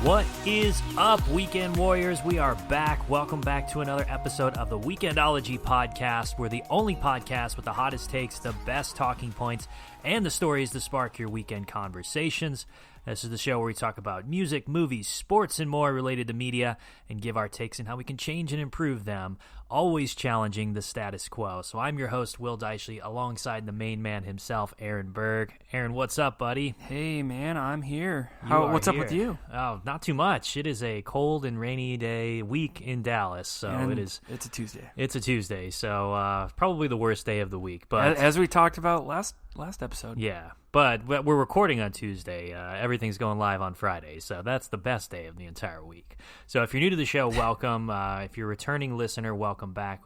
What is up, Weekend Warriors? We are back. Welcome back to another episode of the Weekendology Podcast. We're the only podcast with the hottest takes, the best talking points, and the stories to spark your weekend conversations. This is the show where we talk about music, movies, sports, and more related to media, and give our takes on how we can change and improve them, always challenging the status quo. So I'm your host, Will Deichley, alongside the main man himself, Aaron Berg. Aaron, what's up, buddy? Hey, man, I'm here. What's up with you? Oh, not too much. It is a cold and rainy week in Dallas, so and it is. It's a Tuesday. It's a Tuesday, so probably the worst day of the week. But as we talked about last episode. Yeah, but we're recording on Tuesday. Everything's going live on Friday, so that's the best day of the entire week. So if you're new to the show, welcome. If you're a returning listener, welcome back.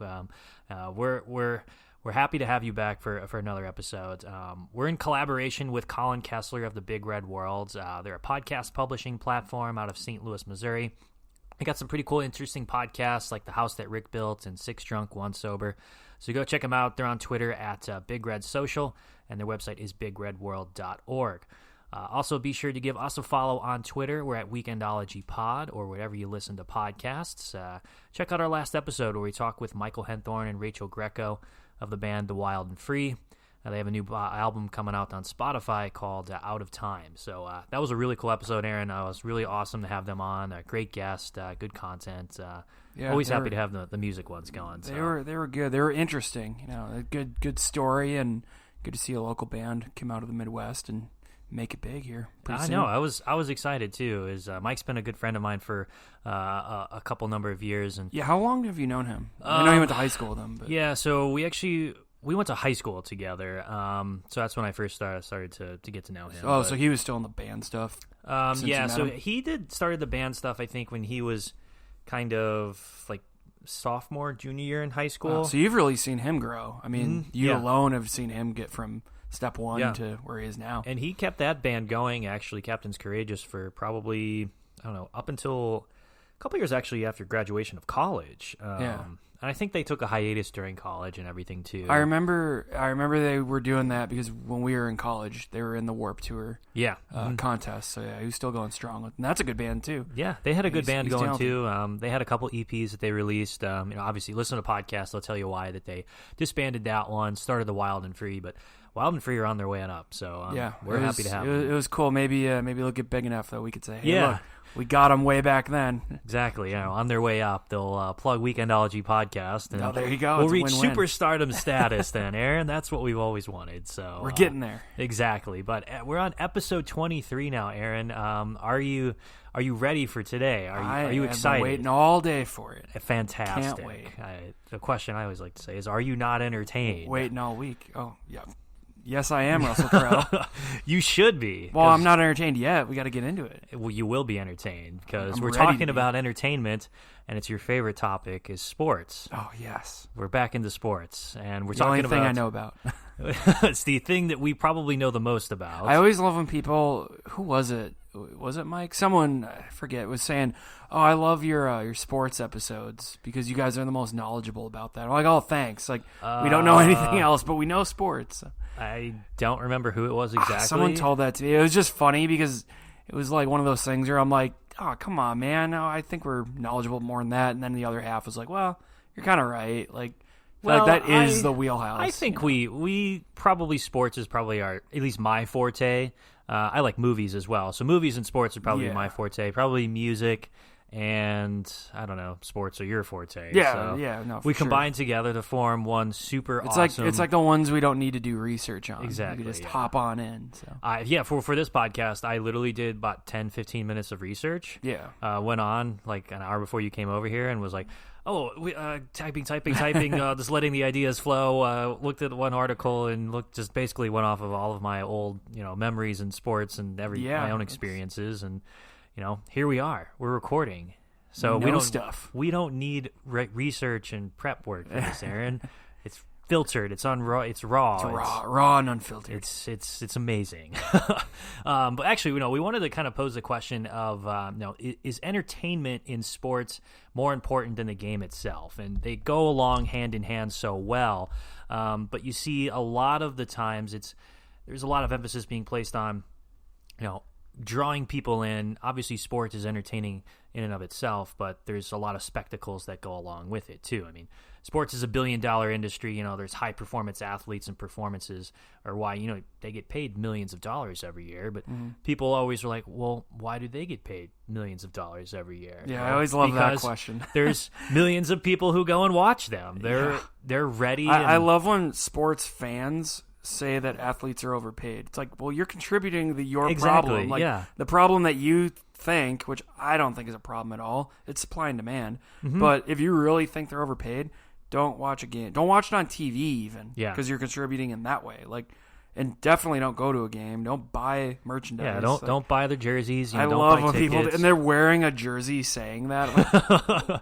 We're happy to have you back for another episode. We're in collaboration with Colin Kessler of the Big Red World. They're a podcast publishing platform out of St. Louis, Missouri. They got some pretty cool, interesting podcasts like The House That Rick Built and Six Drunk, One Sober. So go check them out. They're on Twitter at Big Red Social, and their website is bigredworld.org. Also, be sure to give us a follow on Twitter. We're at Weekendology Pod, or wherever you listen to podcasts. Check out our last episode where we talk with Michael Henthorne and Rachel Greco of the band The Wild and Free. They have a new album coming out on Spotify called Out of Time. So that was a really cool episode, Aaron. It was really awesome to have them on. A great guest, good content. Always happy to have the music ones going. So. They were good. They were interesting. You know, a good story, and good to see a local band come out of the Midwest and make it big here. I know. I was excited too. Mike's been a good friend of mine for a couple number of years. And yeah, how long have you known him? I know you went to high school with him. But. Yeah, so we went to high school together, so that's when I first started to get to know him. Oh, so he was still in the band stuff? Yeah, so he started the band stuff, I think, when he was kind of like sophomore, junior year in high school. So you've really seen him grow. I mean, alone have seen him get from step one to where he is now. And he kept that band going, actually, Captain's Courageous, for probably, I don't know, up until a couple years actually after graduation of college. And I think they took a hiatus during college and everything too. I remember they were doing that because when we were in college, they were in the Warped Tour contest. So yeah, he was still going strong. And that's a good band too. Yeah, they had a good band going too. They had a couple EPs that they released. Obviously, listen to podcasts. They'll tell you why that they disbanded that one, started the Wild and Free, but Wild and Free are on their way up. So we're happy to have them. It was cool. Maybe they'll get big enough that we could say, hey, look. We got them way back then. Exactly. On their way up, they'll plug Weekendology Podcast. And there you go. We'll reach superstardom status then, Aaron. That's what we've always wanted. So we're getting there. Exactly. But we're on episode 23 now, Aaron. Are you ready for today? Are you excited? I've been waiting all day for it. Fantastic. Can't wait. The question I always like to say is, are you not entertained? Waiting all week. Oh, yeah. Yes, I am, Russell Crowe. You should be. Well, I'm not entertained yet. We got to get into it. Well, you will be entertained because we're talking about entertainment, and it's your favorite topic is sports. Oh, yes. We're back into sports, and we're the talking only thing I know about. It's the thing that we probably know the most about. I always love when people, who was it? Was it Mike? Someone, I forget, was saying, "Oh, I love your sports episodes because you guys are the most knowledgeable about that." I'm like, "Oh, thanks." Like we don't know anything else, but we know sports. I don't remember who it was exactly. Someone told that to me. It was just funny because it was like one of those things where I'm like, "Oh, come on, man! No, I think we're knowledgeable more than that." And then the other half was like, "Well, you're kind of right." Like. Well, that is the wheelhouse. I think we probably sports is probably at least my forte. I like movies as well. So movies and sports are probably my forte. Probably music and, I don't know, sports are your forte. Yeah, so we combine together to form one super awesome. It's like the ones we don't need to do research on. Exactly. We just hop on in. So. For this podcast, I literally did about 10, 15 minutes of research. Yeah. Went on like an hour before you came over here and was like, typing, just letting the ideas flow. Looked at one article and just basically went off of all of my old, memories and sports and my own experiences. And, here we are. We're recording. So we don't need research and prep work for this, Aaron. It's filtered. It's raw. It's raw and unfiltered. It's amazing. But actually, we wanted to kind of pose the question of, is entertainment in sports more important than the game itself? And they go along hand in hand so well. But you see a lot of the times there's a lot of emphasis being placed on, drawing people in. Obviously, sports is entertaining in and of itself, but there's a lot of spectacles that go along with it too. I mean, sports is a $1 billion industry. There's high performance athletes, and performances are why they get paid millions of dollars every year. But people always are like, well, why do they get paid millions of dollars every year? Yeah, I always love that question. There's millions of people who go and watch them. They're ready. I love when sports fans say that athletes are overpaid. It's like, well, you're contributing to your problem. Like, the problem that you think, which I don't think is a problem at all, it's supply and demand. But if you really think they're overpaid, don't watch a game. Don't watch it on TV even. Yeah. Because you're contributing in that way. Like, and definitely don't go to a game. Don't buy merchandise. Yeah, don't buy the jerseys. I don't love buy when tickets. people and they're wearing a jersey saying that. Like,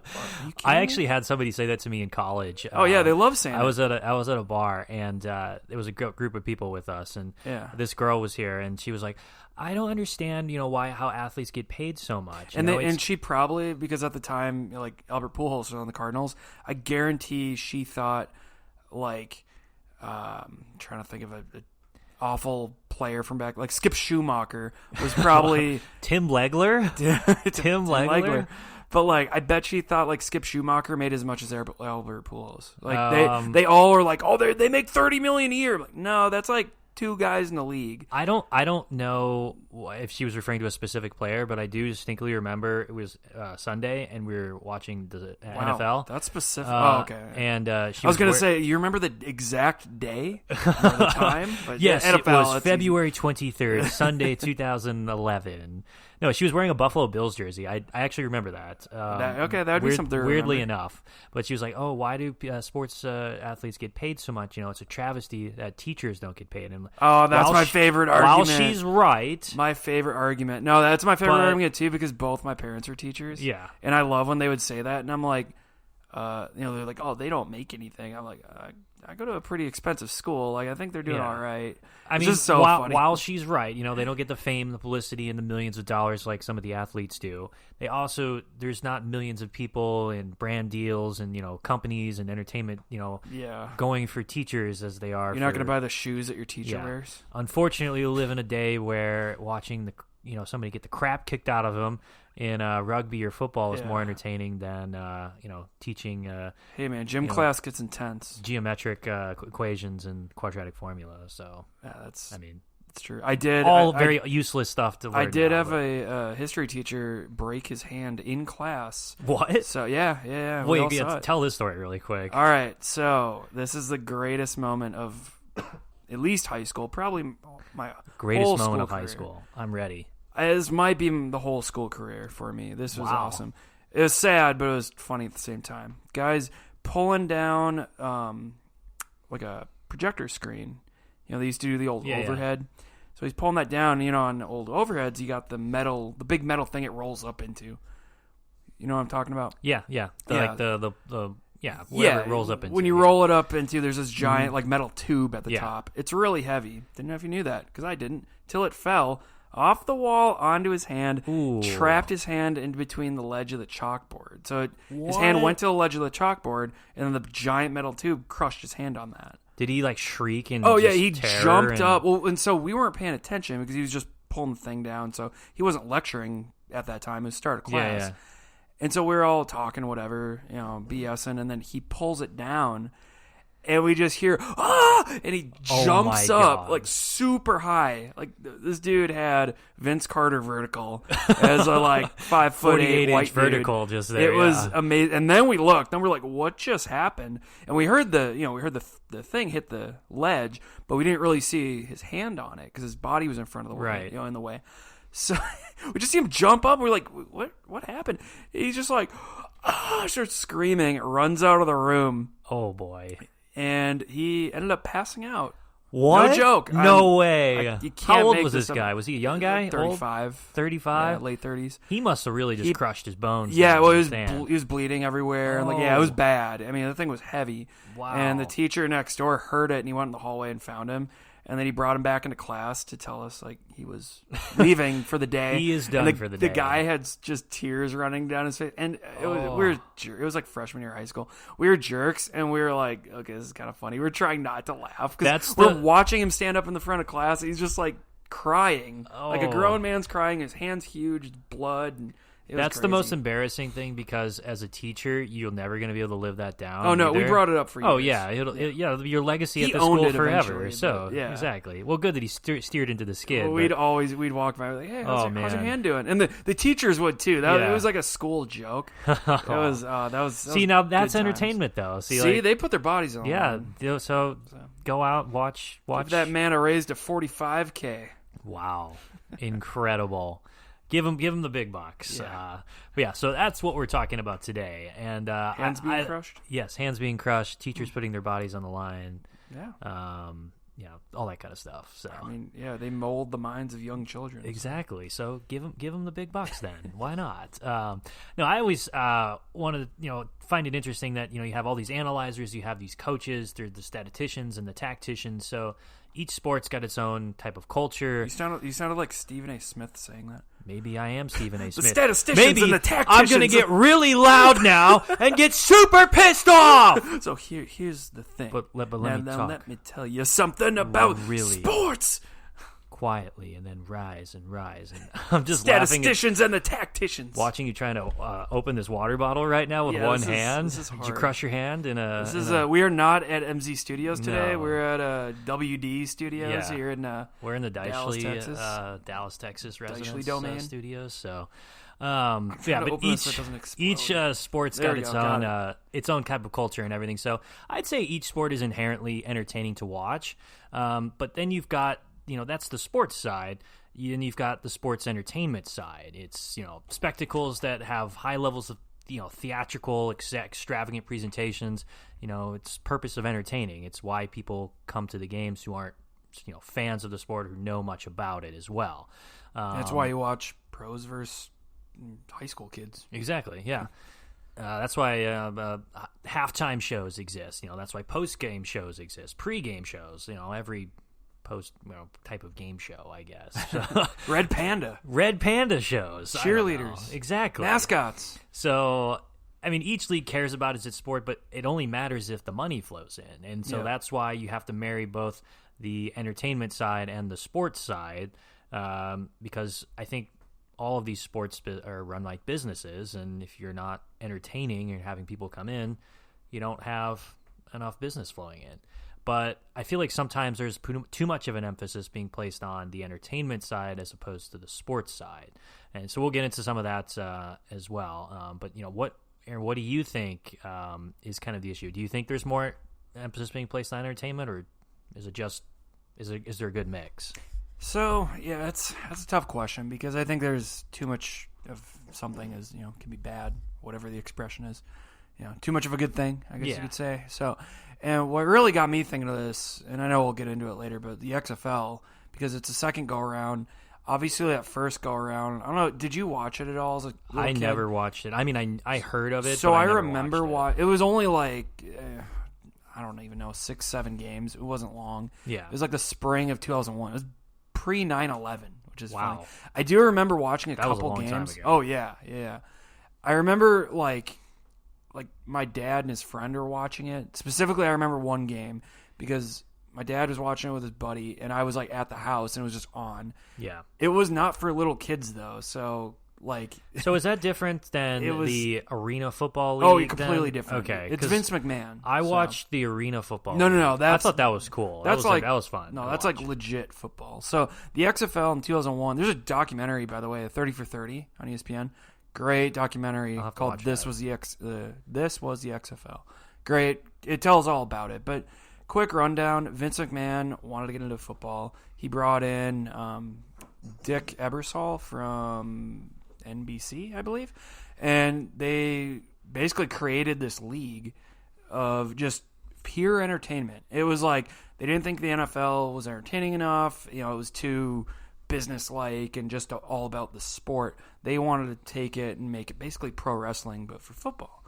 I actually had somebody say that to me in college. Oh yeah, they love saying. I was at a bar, and there was a group of people with us, and this girl was here, and she was like, I don't understand, how athletes get paid so much. And she probably, because at the time, like Albert Pujols was on the Cardinals, I guarantee she thought, like, trying to think of a awful player from back, like Skip Schumacher was probably Tim Legler. Tim Legler. But like, I bet she thought like Skip Schumacher made as much as Albert Pujols. Like they all are like, oh, they make $30 million a year. Like, no, that's like two guys in the league. I don't know if she was referring to a specific player, but I do distinctly remember it was Sunday, and we were watching the NFL. That's specific. Okay. And I was going to say, you remember the exact day or the time? But yes, NFL, it was February 23rd, Sunday, 2011. No, she was wearing a Buffalo Bills jersey. I actually remember that. That would be something. Weirdly enough, but she was like, "Oh, why do sports athletes get paid so much? It's a travesty that teachers don't get paid." And that's my favorite argument. While she's right, my favorite argument. No, that's my favorite argument too, because both my parents are teachers. Yeah, and I love when they would say that, and I'm like, they're like, "Oh, they don't make anything." I'm like, I go to a pretty expensive school. Like, I think they're doing all right. I mean, just so funny. While she's right, they don't get the fame, the publicity, and the millions of dollars like some of the athletes do. They also, there's not millions of people and brand deals and, companies and entertainment, going for teachers as they are. You're not going to buy the shoes that your teacher wears. Unfortunately, we live in a day where watching somebody get the crap kicked out of them in rugby or football is more entertaining than teaching. Hey man, gym class gets intense. Geometric equations and quadratic formulas. So it's true. I did very useless stuff to learn. I did have a history teacher break his hand in class. What? So yeah. Well, tell this story really quick. All right, so this is the greatest moment of at least high school, probably my greatest moment of career. high school. I'm ready. This might be the whole school career for me. This was awesome. It was sad, but it was funny at the same time. Guys pulling down like a projector screen. They used to do the old overhead. So he's pulling that down. On old overheads, you got the big metal thing it rolls up into. You know what I'm talking about? Yeah. Whatever it rolls up into. When you roll it up into, there's this giant like metal tube at the top. It's really heavy. Didn't know if you knew that, because I didn't. Till it fell off the wall onto his hand, trapped his hand in between the ledge of the chalkboard. So his hand went to the ledge of the chalkboard, and then the giant metal tube crushed his hand on that. Did he like shriek and he jumped up. Well, and so we weren't paying attention because he was just pulling the thing down. So he wasn't lecturing at that time. It was start of class. Yeah. And so we were all talking, whatever, BSing, and then he pulls it down. And we just hear, and he jumps up like super high. Like this dude had Vince Carter vertical as a like 5'8" white vertical dude. Just there. It was amazing. And then we looked, and we're like, what just happened? And we heard the thing hit the ledge, but we didn't really see his hand on it because his body was in front of the way, in the way. So we just see him jump up. And we're like, what happened? He's just like, starts screaming, runs out of the room. Oh boy. And he ended up passing out. What? No joke. No way. How old was this up. guy? Was he a young guy? 35. 35? Yeah, late 30s. He must have really just crushed his bones. Yeah, well, he was bleeding everywhere. And it was bad. I mean, the thing was heavy. Wow. And the teacher next door heard it, and he went in the hallway and found him. And then he brought him back into class to tell us like he was leaving for the day. He is done for the day. The guy had just tears running down his face, and it was like freshman year of high school. We were jerks, and we were like, okay, this is kind of funny. We were trying not to laugh because we're watching him stand up in the front of class. And he's just like crying. Like a grown man's crying. His hand's huge, blood. And that's the most embarrassing thing, because as a teacher, you're never going to be able to live that down. Oh, no, we brought it up for years. Oh, yeah. Your legacy at the school forever. So, exactly. Well, good that he steered into the skid. Well, we'd walk by like, hey, how's your hand doing? And the teachers would, too. It was like a school joke. That was See, now that's entertainment, though. See, they put their bodies on. Yeah, so go out, watch. Give that man a raise to $45K. Wow. Incredible. Give him the big bucks. But so that's what we're talking about today. And hands being crushed? Yes, hands being crushed, teachers putting their bodies on the line. Yeah. All that kind of stuff. So I mean, they mold the minds of young children. Exactly. So give them the big bucks then. Why not? No, I always wanted to, find it interesting that, you have all these analyzers, you have these coaches, there's the statisticians and the tacticians. So each sport's got its own type of culture. You sounded like Stephen A. Smith saying that. Maybe I am Stephen A. Smith. The statisticians and the tacticians. I'm going to get really loud now and get super pissed off. So here's the thing. But let me talk. Let me tell you something about sports. Quietly, and then rise. And I'm just statisticians and the tacticians. Watching you trying to open this water bottle right now with one hand. This is hard. Did you crush your hand in a? We are not at MZ Studios today. No. We're at WD Studios here in. We're in the Dallas, Texas residence studios. So. But each sport's got its own type of culture and everything. So I'd say each sport is inherently entertaining to watch. But then you've got, that's the sports side. Then you've got the sports entertainment side. It's, spectacles that have high levels of, theatrical, extravagant presentations. It's purpose of entertaining. It's why people come to the games who aren't, fans of the sport, who know much about it as well. That's why you watch pros versus high school kids. Exactly, yeah. That's why halftime shows exist. That's why post-game shows exist. Pre-game shows, every post type of game show, I guess. So, Red Panda shows. Cheerleaders. Exactly. Mascots. So, I mean, each league cares about its sport, but it only matters if the money flows in. And so that's why you have to marry both the entertainment side and the sports side, because I think all of these sports are run like businesses, and if you're not entertaining and having people come in, you don't have enough business flowing in. But I feel like sometimes there's too much of an emphasis being placed on the entertainment side as opposed to the sports side. And so we'll get into some of that as well. But, Aaron, what do you think is kind of the issue? Do you think there's more emphasis being placed on entertainment, or is there a good mix? So, that's a tough question, because I think there's too much of something as, can be bad, whatever the expression is. Too much of a good thing, I guess you could say. So, and what really got me thinking of this, and I know we'll get into it later, but the XFL, because it's a second go-around. Obviously, that first go-around, I don't know, did you watch it at all as a little kid? Never watched it. I mean, I heard of it, so but I never remember watched it was only like, I don't even know, 6-7 games. It wasn't long. Yeah. It was like the spring of 2001. It was pre 9/11, which is wow. funny. I do remember watching that couple was a long games. Time ago. Oh yeah. I remember like my dad and his friend were watching it. Specifically, I remember one game because my dad was watching it with his buddy, and I was like at the house, and it was just on. Yeah. It was not for little kids though, so. So is that different than the Arena Football League? Oh, completely different. Okay, it's Vince McMahon. I watched the Arena Football. No. League. I thought that was cool. That was fun. No, that's like legit football. So the XFL in 2001. There's a documentary, by the way, 30 for 30 on ESPN. Great documentary called "This Was the XFL." Great. It tells all about it. But quick rundown: Vince McMahon wanted to get into football. He brought in Dick Ebersol from NBC, I believe, and they basically created this league of just pure entertainment. It was like they didn't think the NFL was entertaining enough. It was too business-like and just all about the sport. They wanted to take it and make it basically pro wrestling, but for football.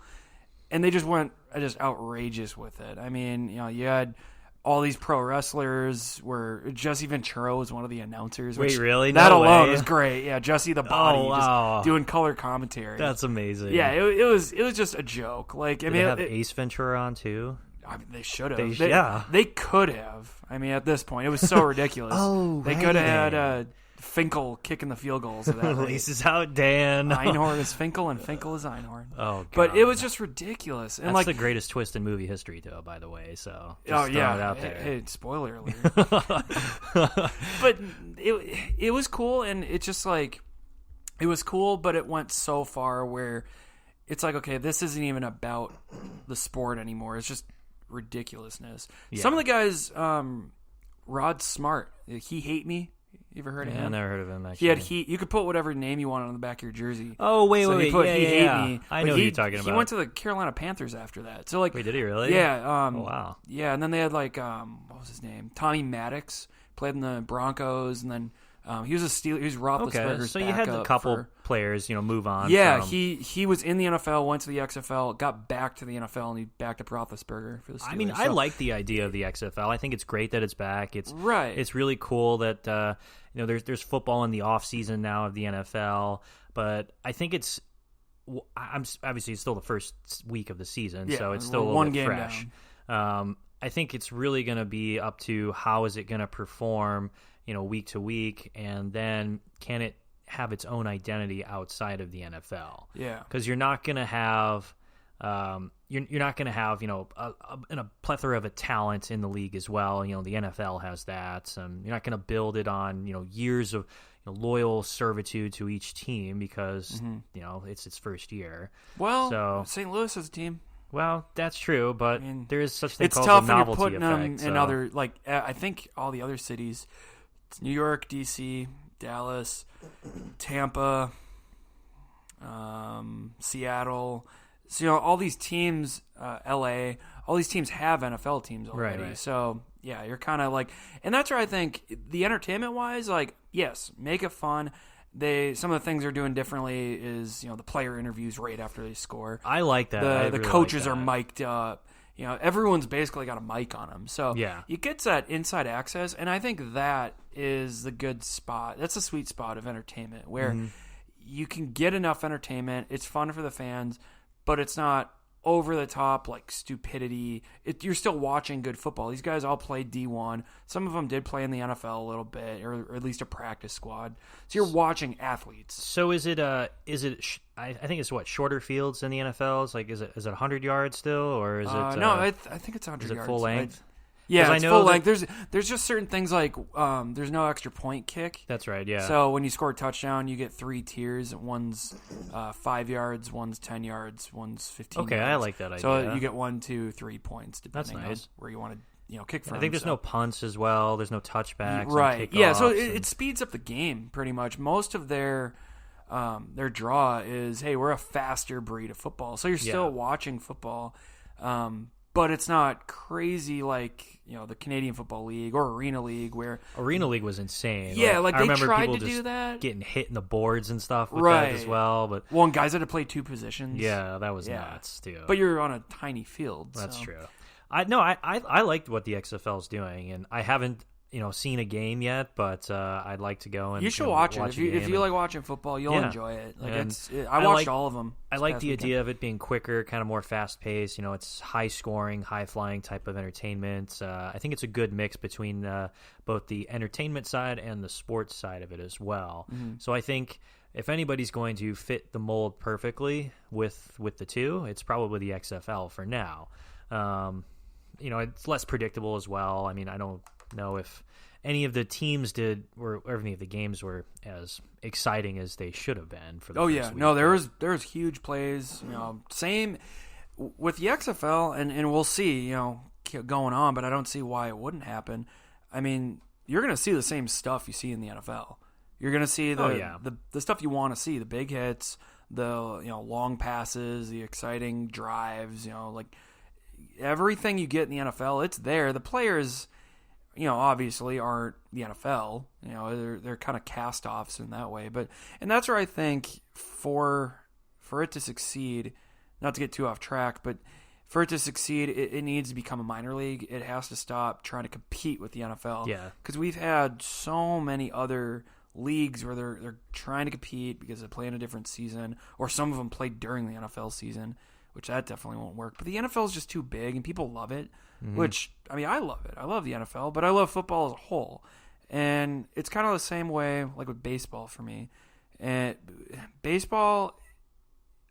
And they just went just outrageous with it. I mean, you had all these pro wrestlers where Jesse Ventura was one of the announcers. Wait, really? That no alone way. is great. Yeah, Jesse the Body, wow. just doing color commentary. That's amazing. Yeah, it was just a joke. Like, Did they have Ace Ventura on too? I mean, they should have. They could have. I mean, at this point, it was so ridiculous. They could have had Finkel kicking the field goals. Of that Lisa's out, Dan. Einhorn is Finkel, and Finkel is Einhorn. Oh, God. But it was just ridiculous. And that's the greatest twist in movie history, though, by the way. So, it out there. Hey, spoiler alert. But it was cool, and it's just like, it was cool, but it went so far where it's like, okay, this isn't even about the sport anymore. It's just ridiculousness. Yeah. Some of the guys, Rod Smart, He Hate Me. You ever heard of him? I never heard of him, actually. He had Heat. You could put whatever name you want on the back of your jersey. Oh, wait. He put He Hate Me. I know who you're talking about. He went to the Carolina Panthers after that. So like, wait, did he really? Yeah. Oh, wow. Yeah, and then they had like, what was his name? Tommy Maddox played in the Broncos, and then he was a Steeler. He was Roethlisberger's Okay, so you had a couple players, move on. Yeah, he was in the NFL, went to the XFL, got back to the NFL, and he backed up Roethlisberger for the Steelers. I mean, I like the idea of the XFL. I think it's great that it's back. It's right. It's really cool that there's football in the off season now of the NFL, but I think I'm obviously it's still the first week of the season, so it's still a little bit fresh. I think it's really going to be up to how is it going to perform, week to week, and then can it have its own identity outside of the NFL? Yeah, because you're not going to have you're not going to have a plethora of a talent in the league as well. The NFL has that. You're not going to build it on years of loyal servitude to each team because it's its first year. Well, so St. Louis is a team. Well, that's true, but there is such thing called tough a novelty when you're putting effect. them in other, I think all the other cities, it's New York, D.C., Dallas, Tampa, Seattle. So all these teams, L.A., all these teams have NFL teams already. Right. So yeah, you're kind of like, and that's where I think the entertainment wise, yes, make it fun. Some of the things they're doing differently is the player interviews right after they score. I like that. The coaches are mic'd up. Everyone's basically got a mic on them. So you get that inside access, and I think that is the good spot. That's the sweet spot of entertainment where you can get enough entertainment. It's fun for the fans, but it's not over the top like stupidity. You're still watching good football. These guys all played D1. Some of them did play in the NFL a little bit, or at least a practice squad. So you're watching athletes. So is it? I think it's shorter fields in the NFL. It's is it 100 yards still, or is it? No, I think it's 100 yards. Is it full length? Yeah, it's full length. There's just certain things like there's no extra point kick. That's right, yeah. So when you score a touchdown, you get 3 tiers. One's 5 yards, one's 10 yards, one's 15 yards. Okay, I like that idea. So you get 1, 2, 3 points depending on where you want to kick from. I think there's no punts as well. There's no touchbacks. Right. Yeah, so it speeds up the game pretty much. Most of their draw is, hey, we're a faster breed of football. So you're still watching football. But it's not crazy like the Canadian Football League or Arena League, where Arena League was insane. Yeah, I they remember tried people to do that, getting hit in the boards and stuff with that as well. But and guys had to play 2 positions. Yeah, that was nuts too. But you're on a tiny field. That's true. I liked what the XFL is doing, and I haven't seen a game yet, but I'd like to go and you should watch it. If you like watching football, you'll enjoy it. I watched all of them. I like the idea of it being quicker, kind of more fast paced. It's high scoring, high flying type of entertainment. I think it's a good mix between both the entertainment side and the sports side of it as well. Mm-hmm. So I think if anybody's going to fit the mold perfectly with the two, it's probably the XFL for now. It's less predictable as well. I mean, I don't know if any of the teams or any of the games were as exciting as they should have been for the first week. No, there was huge plays. Same with the XFL, and we'll see. Going on, but I don't see why it wouldn't happen. I mean, you're going to see the same stuff you see in the NFL. You're going to see the stuff you want to see: the big hits, the long passes, the exciting drives. Like everything you get in the NFL, it's there. The players, obviously aren't the NFL. They're kind of cast-offs in that way. And that's where I think for it to succeed, not to get too off track, but for it to succeed, it needs to become a minor league. It has to stop trying to compete with the NFL. Yeah. Because we've had so many other leagues where they're trying to compete because they play in a different season, or some of them play during the NFL season, which that definitely won't work. But the NFL is just too big, and people love it, Mm-hmm. which, I mean, I love it. I love the NFL, but I love football as a whole. And it's kind of the same way like with baseball for me. And baseball,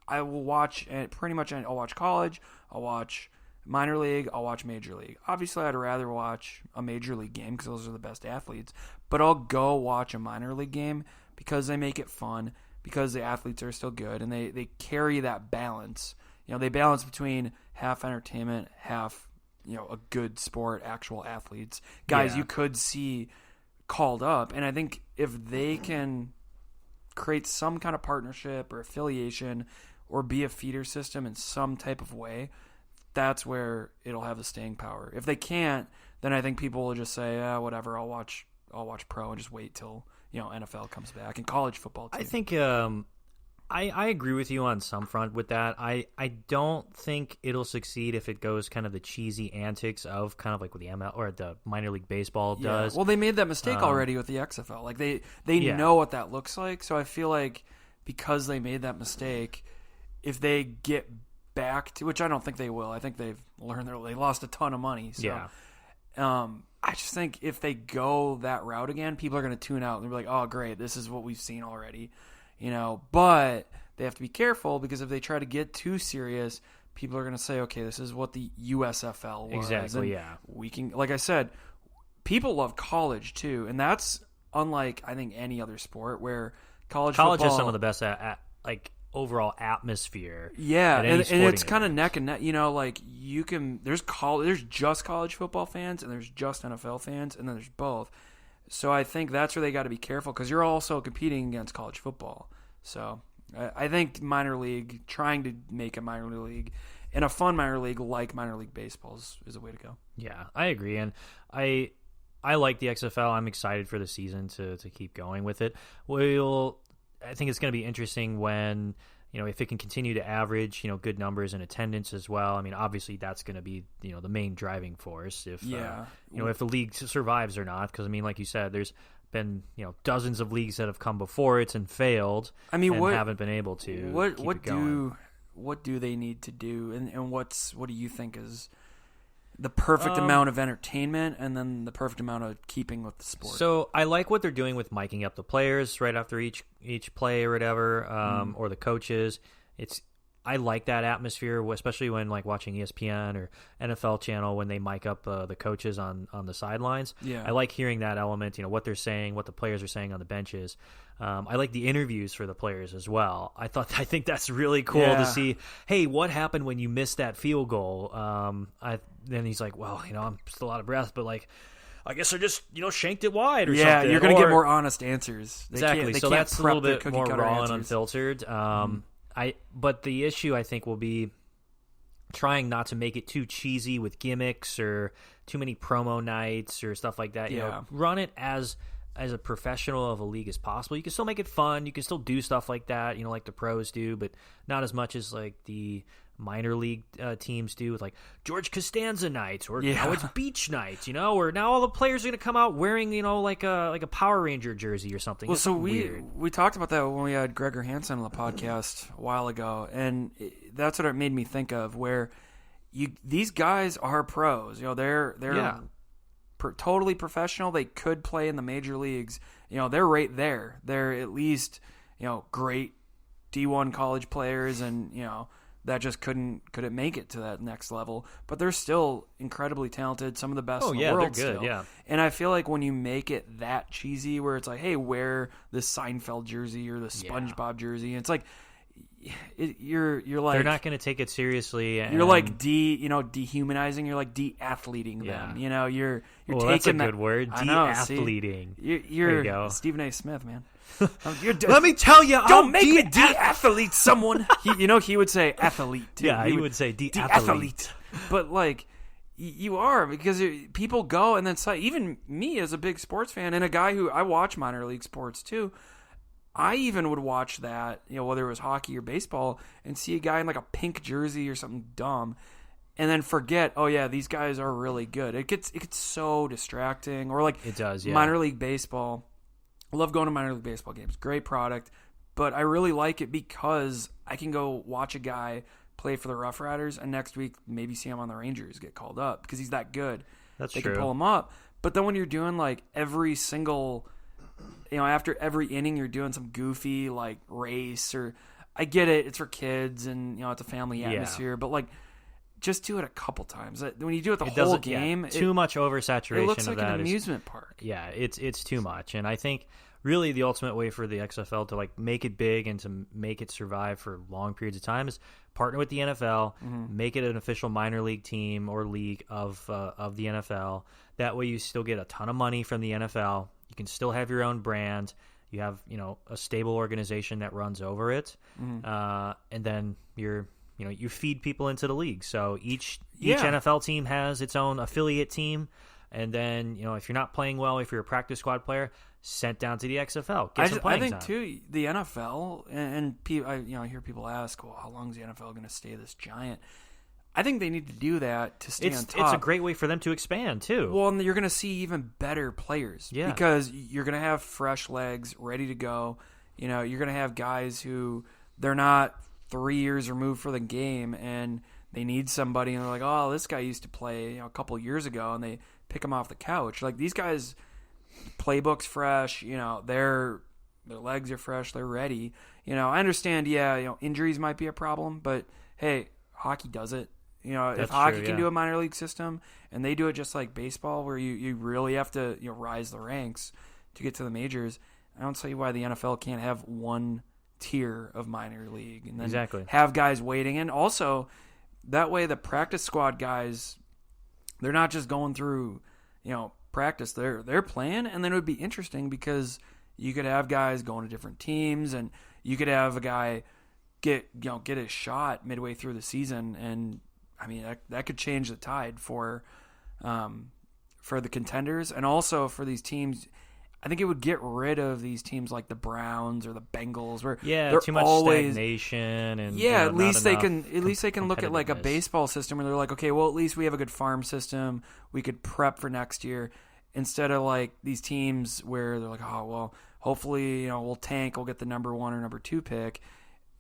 I will watch pretty much. I'll watch college. I'll watch minor league. I'll watch major league. Obviously, I'd rather watch a major league game because those are the best athletes. But I'll go watch a minor league game because they make it fun, because the athletes are still good, and they carry that balance. They balance between half entertainment, half a good sport, actual athletes, guys you could see called up. And I think if they can create some kind of partnership or affiliation or be a feeder system in some type of way, that's where it'll have the staying power. If they can't, then I think people will just say, whatever, I'll watch pro and just wait till NFL comes back, and college football too. I think I agree with you on some front with that. I don't think it'll succeed if it goes kind of the cheesy antics of kind of like what the ML or the minor league baseball does. Well, they made that mistake already with the XFL. Like they know what that looks like. So I feel like because they made that mistake, if they get back to, which I don't think they will. I think they've learned they lost a ton of money. So, I just think if they go that route again, people are going to tune out and be like, "Oh, great, this is what we've seen already." But they have to be careful, because if they try to get too serious, people are going to say, okay, this is what the USFL was. Exactly, and we can, like I said, people love college too. And that's unlike, I think, any other sport where college football has some of the best overall atmosphere. Yeah, at any and it's kind of event. neck and neck. Like there's just college football fans, and there's just NFL fans, and then there's both. So I think that's where they got to be careful, because you're also competing against college football. So I think minor league, trying to make a minor league and a fun minor league like minor league baseball is a way to go. Yeah, I agree, and I like the XFL. I'm excited for the season to keep going with it. I think it's going to be interesting when, if it can continue to average, good numbers in attendance as well. I mean, obviously that's going to be, the main driving force if the league survives or not. Because, I mean, like you said, there's been, dozens of leagues that have come before it and failed. I mean, and haven't been able to. What do they need to do, and what do you think is the perfect amount of entertainment, and then the perfect amount of keeping with the sport? So I like what they're doing with miking up the players right after each play or whatever, or the coaches. I like that atmosphere, especially when like watching ESPN or NFL channel when they mic up the coaches on the sidelines. Yeah. I like hearing that element, what they're saying, what the players are saying on the benches. I like the interviews for the players as well. I think that's really cool to see. Hey, what happened when you missed that field goal? Then he's like, well, I'm still out of breath, but like, I guess I just, shanked it wide or something. Yeah, you're going to get more honest answers. Exactly. So that's a little bit more raw and unfiltered. But the issue, I think, will be trying not to make it too cheesy with gimmicks or too many promo nights or stuff like that. Run it as a professional of a league as possible. You can still make it fun. You can still do stuff like that, like the pros do, but not as much as like the minor league teams do with like George Costanza nights, or now it's beach nights, or now all the players are going to come out wearing, like a Power Ranger jersey or something. Well, so we talked about that when we had Gregor Hansen on the podcast a while ago, and that's what it made me think of, where these guys are pros. They're totally professional. They could play in the major leagues. They're right there. They're at least, great D1 college players, and, that just couldn't make it to that next level. But they're still incredibly talented, some of the best in the world. They're good, still. Yeah. And I feel like when you make it that cheesy, where it's like, hey, wear this Seinfeld jersey or the SpongeBob jersey, and it's like, you're like, they're not going to take it seriously. You're like dehumanizing. You're like de-athleting them. You're taking that's a that, good word. De-athleting. You're there Stephen A. Smith, man. Let me tell you, don't make me de-athlete someone. He would say athlete too. Yeah, he would say de-athlete. But like, you are, because people go, and then even me as a big sports fan and a guy who I watch minor league sports too. I even would watch that, whether it was hockey or baseball, and see a guy in like a pink jersey or something dumb, and then forget, oh yeah, these guys are really good. It gets so distracting. Or like, it does, yeah. Minor league baseball. I love going to minor league baseball games. Great product, but I really like it because I can go watch a guy play for the Rough Riders, and next week maybe see him on the Rangers get called up because he's that good. That's they true. can pull him up. But then when you're doing like every single, after every inning you're doing some goofy like race, or I get it, it's for kids and it's a family atmosphere, but like just do it a couple times. When you do it the whole game, too much oversaturation. It looks of like that an amusement park. Yeah, it's too much, and I think really the ultimate way for the XFL to like make it big and to make it survive for long periods of time is partner with the NFL, make it an official minor league team or league of the NFL. That way you still get a ton of money from the NFL. You can still have your own brand. You have a stable organization that runs over it, and then you feed people into the league. So each NFL team has its own affiliate team, and then if you're not playing well, if you're a practice squad player, sent down to the XFL. Get some playing I think time. too the NFL and people, I hear people ask, well, how long is the NFL going to stay this giant? I think they need to do that to stay on top. It's a great way for them to expand too. Well, and you're going to see even better players because you're going to have fresh legs ready to go. You're going to have guys who they're not 3 years removed for the game and they need somebody and they're like, oh, this guy used to play a couple years ago, and they pick him off the couch. Like these guys, playbook's fresh. Their legs are fresh. They're ready. I understand. Injuries might be a problem, but hey, hockey does it. If hockey can do a minor league system and they do it just like baseball, where you really have to rise the ranks to get to the majors, I don't see why the NFL can't have one tier of minor league and then have guys waiting. And also that way the practice squad guys, they're not just going through practice, they're playing. And then it would be interesting because you could have guys going to different teams, and you could have a guy get a shot midway through the season, and I mean that could change the tide for the contenders and also for these teams. I think it would get rid of these teams like the Browns or the Bengals, where they're too much stagnation, and at least they can look at like a baseball system where they're like, okay, well at least we have a good farm system, we could prep for next year, instead of like these teams where they're like, oh well, hopefully we'll tank, we'll get the number 1 or number 2 pick.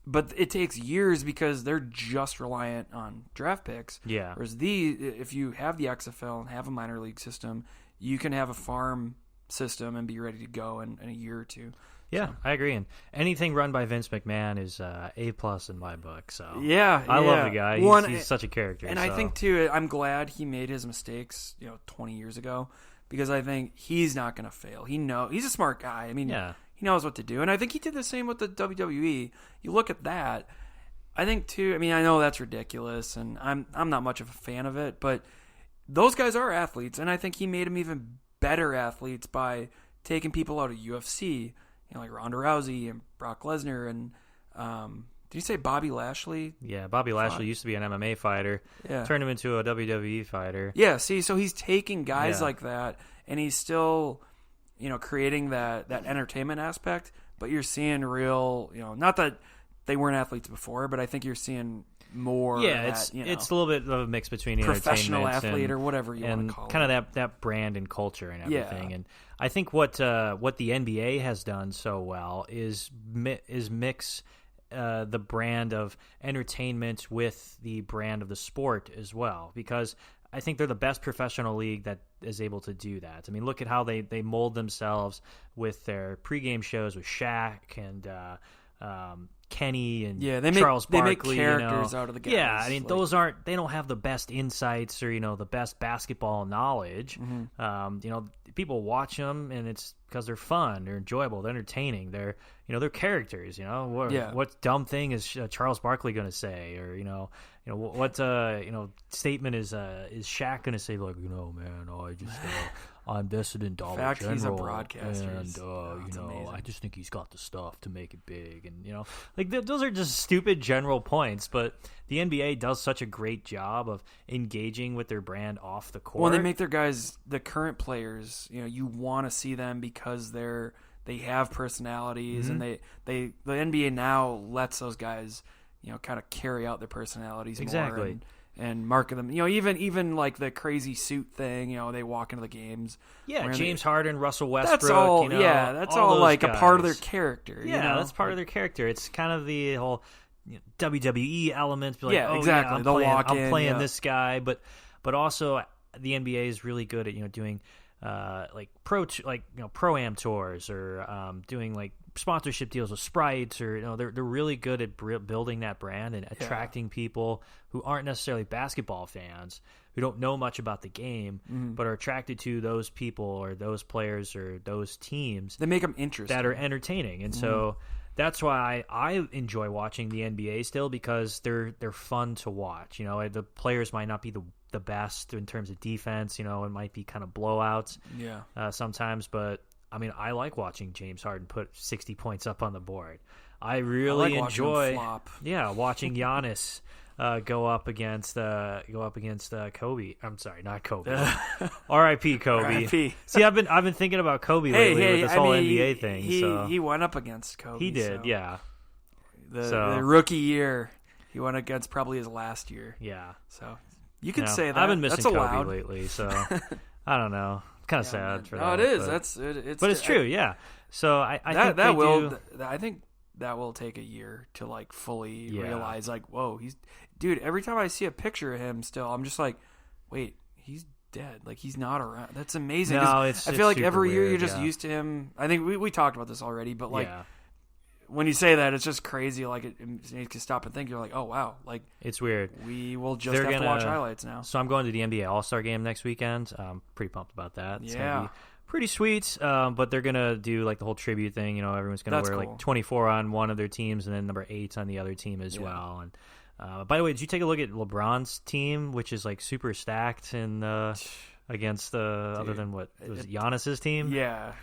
But it takes years because they're just reliant on draft picks. Yeah. Whereas if you have the XFL and have a minor league system, you can have a farm system and be ready to go in a year or two. Yeah, I agree. And anything run by Vince McMahon is A+ in my book. So I love the guy. He's such a character. And I think too, I'm glad he made his mistakes 20 years ago, because I think he's not going to fail. He's a smart guy. I mean, he knows what to do. And I think he did the same with the WWE. You look at that, I think too, I mean, I know that's ridiculous and I'm not much of a fan of it, but those guys are athletes, and I think he made them even better athletes by taking people out of UFC, like Ronda Rousey and Brock Lesnar and did you say Bobby Lashley? Yeah, Bobby Lashley used to be an MMA fighter. Yeah. Turned him into a WWE fighter. Yeah, see, so he's taking guys like that, and he's still creating that entertainment aspect, but you're seeing real, not that they weren't athletes before, but I think you're seeing more. Yeah, it's a little bit of a mix between professional athlete or whatever you want to call it, kind of that brand and culture and everything. Yeah. And I think what the NBA has done so well is mix the brand of entertainment with the brand of the sport as well, because I think they're the best professional league that is able to do that. I mean, look at how they mold themselves with their pregame shows with Shaq and Kenny and Charles Barkley. They make characters out of the guys. Yeah, I mean, they don't have the best insights or the best basketball knowledge. Mm-hmm. People watch them and it's because they're fun, they're enjoyable, they're entertaining, they're characters. What dumb thing is Charles Barkley going to say, or what statement is Shaq going to say, like, man, I just I invested in Dollar General. He's a broadcaster, and I just think he's got the stuff to make it big, and those are just stupid general points. But the NBA does such a great job of engaging with their brand off the court. Well, they make their guys, the current players, you want to see them because they have personalities, mm-hmm. and the NBA now lets those guys kind of carry out their personalities more and market them. Even like the crazy suit thing, they walk into the games. Yeah, James Harden, Russell Westbrook. That's all. That's all like guys. A part of their character. Yeah, that's part of their character. It's kind of the whole WWE elements. Be like, Yeah, oh, exactly. Yeah, I'm I'm playing this guy, but also the NBA is really good at doing like pro-am tours or doing like sponsorship deals with Sprites, or they're really good at building that brand and attracting people who aren't necessarily basketball fans, who don't know much about the game, but are attracted to those people or those players or those teams. They make them interesting, that are entertaining, and so that's why I enjoy watching the NBA still, because they're fun to watch. The players might not be the best in terms of defense. It might be kind of blowouts sometimes, but I mean, I like watching James Harden put 60 points up on the board. I really enjoy watching Giannis go up against Kobe. I'm sorry, not Kobe. R.I.P. Kobe. R.I.P. See, I've been thinking about Kobe lately with this whole NBA thing. He went up against Kobe. He did, so. yeah. The rookie year, he went against probably his last year. Yeah. So you could say that. I've been missing Kobe allowed. lately, so I don't know. Kind of sad for that. No, it is. But it's true, yeah. So I think I think that will take a year to like fully realize, like, whoa, dude. Every time I see a picture of him, still, I'm just like, wait, he's dead. Like, he's not around. That's amazing. No, I feel like every year you're just yeah. used to him. I think we talked about this already, but like. Yeah. When you say that, it's just crazy. Like, you can stop and think. You're like, oh, wow. Like, it's weird. We will just have to watch highlights now. So I'm going to the NBA All-Star Game next weekend. I'm pretty pumped about that. It's going to be pretty sweet. But they're going to do, like, the whole tribute thing. Everyone's going to wear, like, 24 on one of their teams and then number 8 on the other team as well. And by the way, did you take a look at LeBron's team, which is, like, super stacked and against other than what was Giannis's team? Yeah,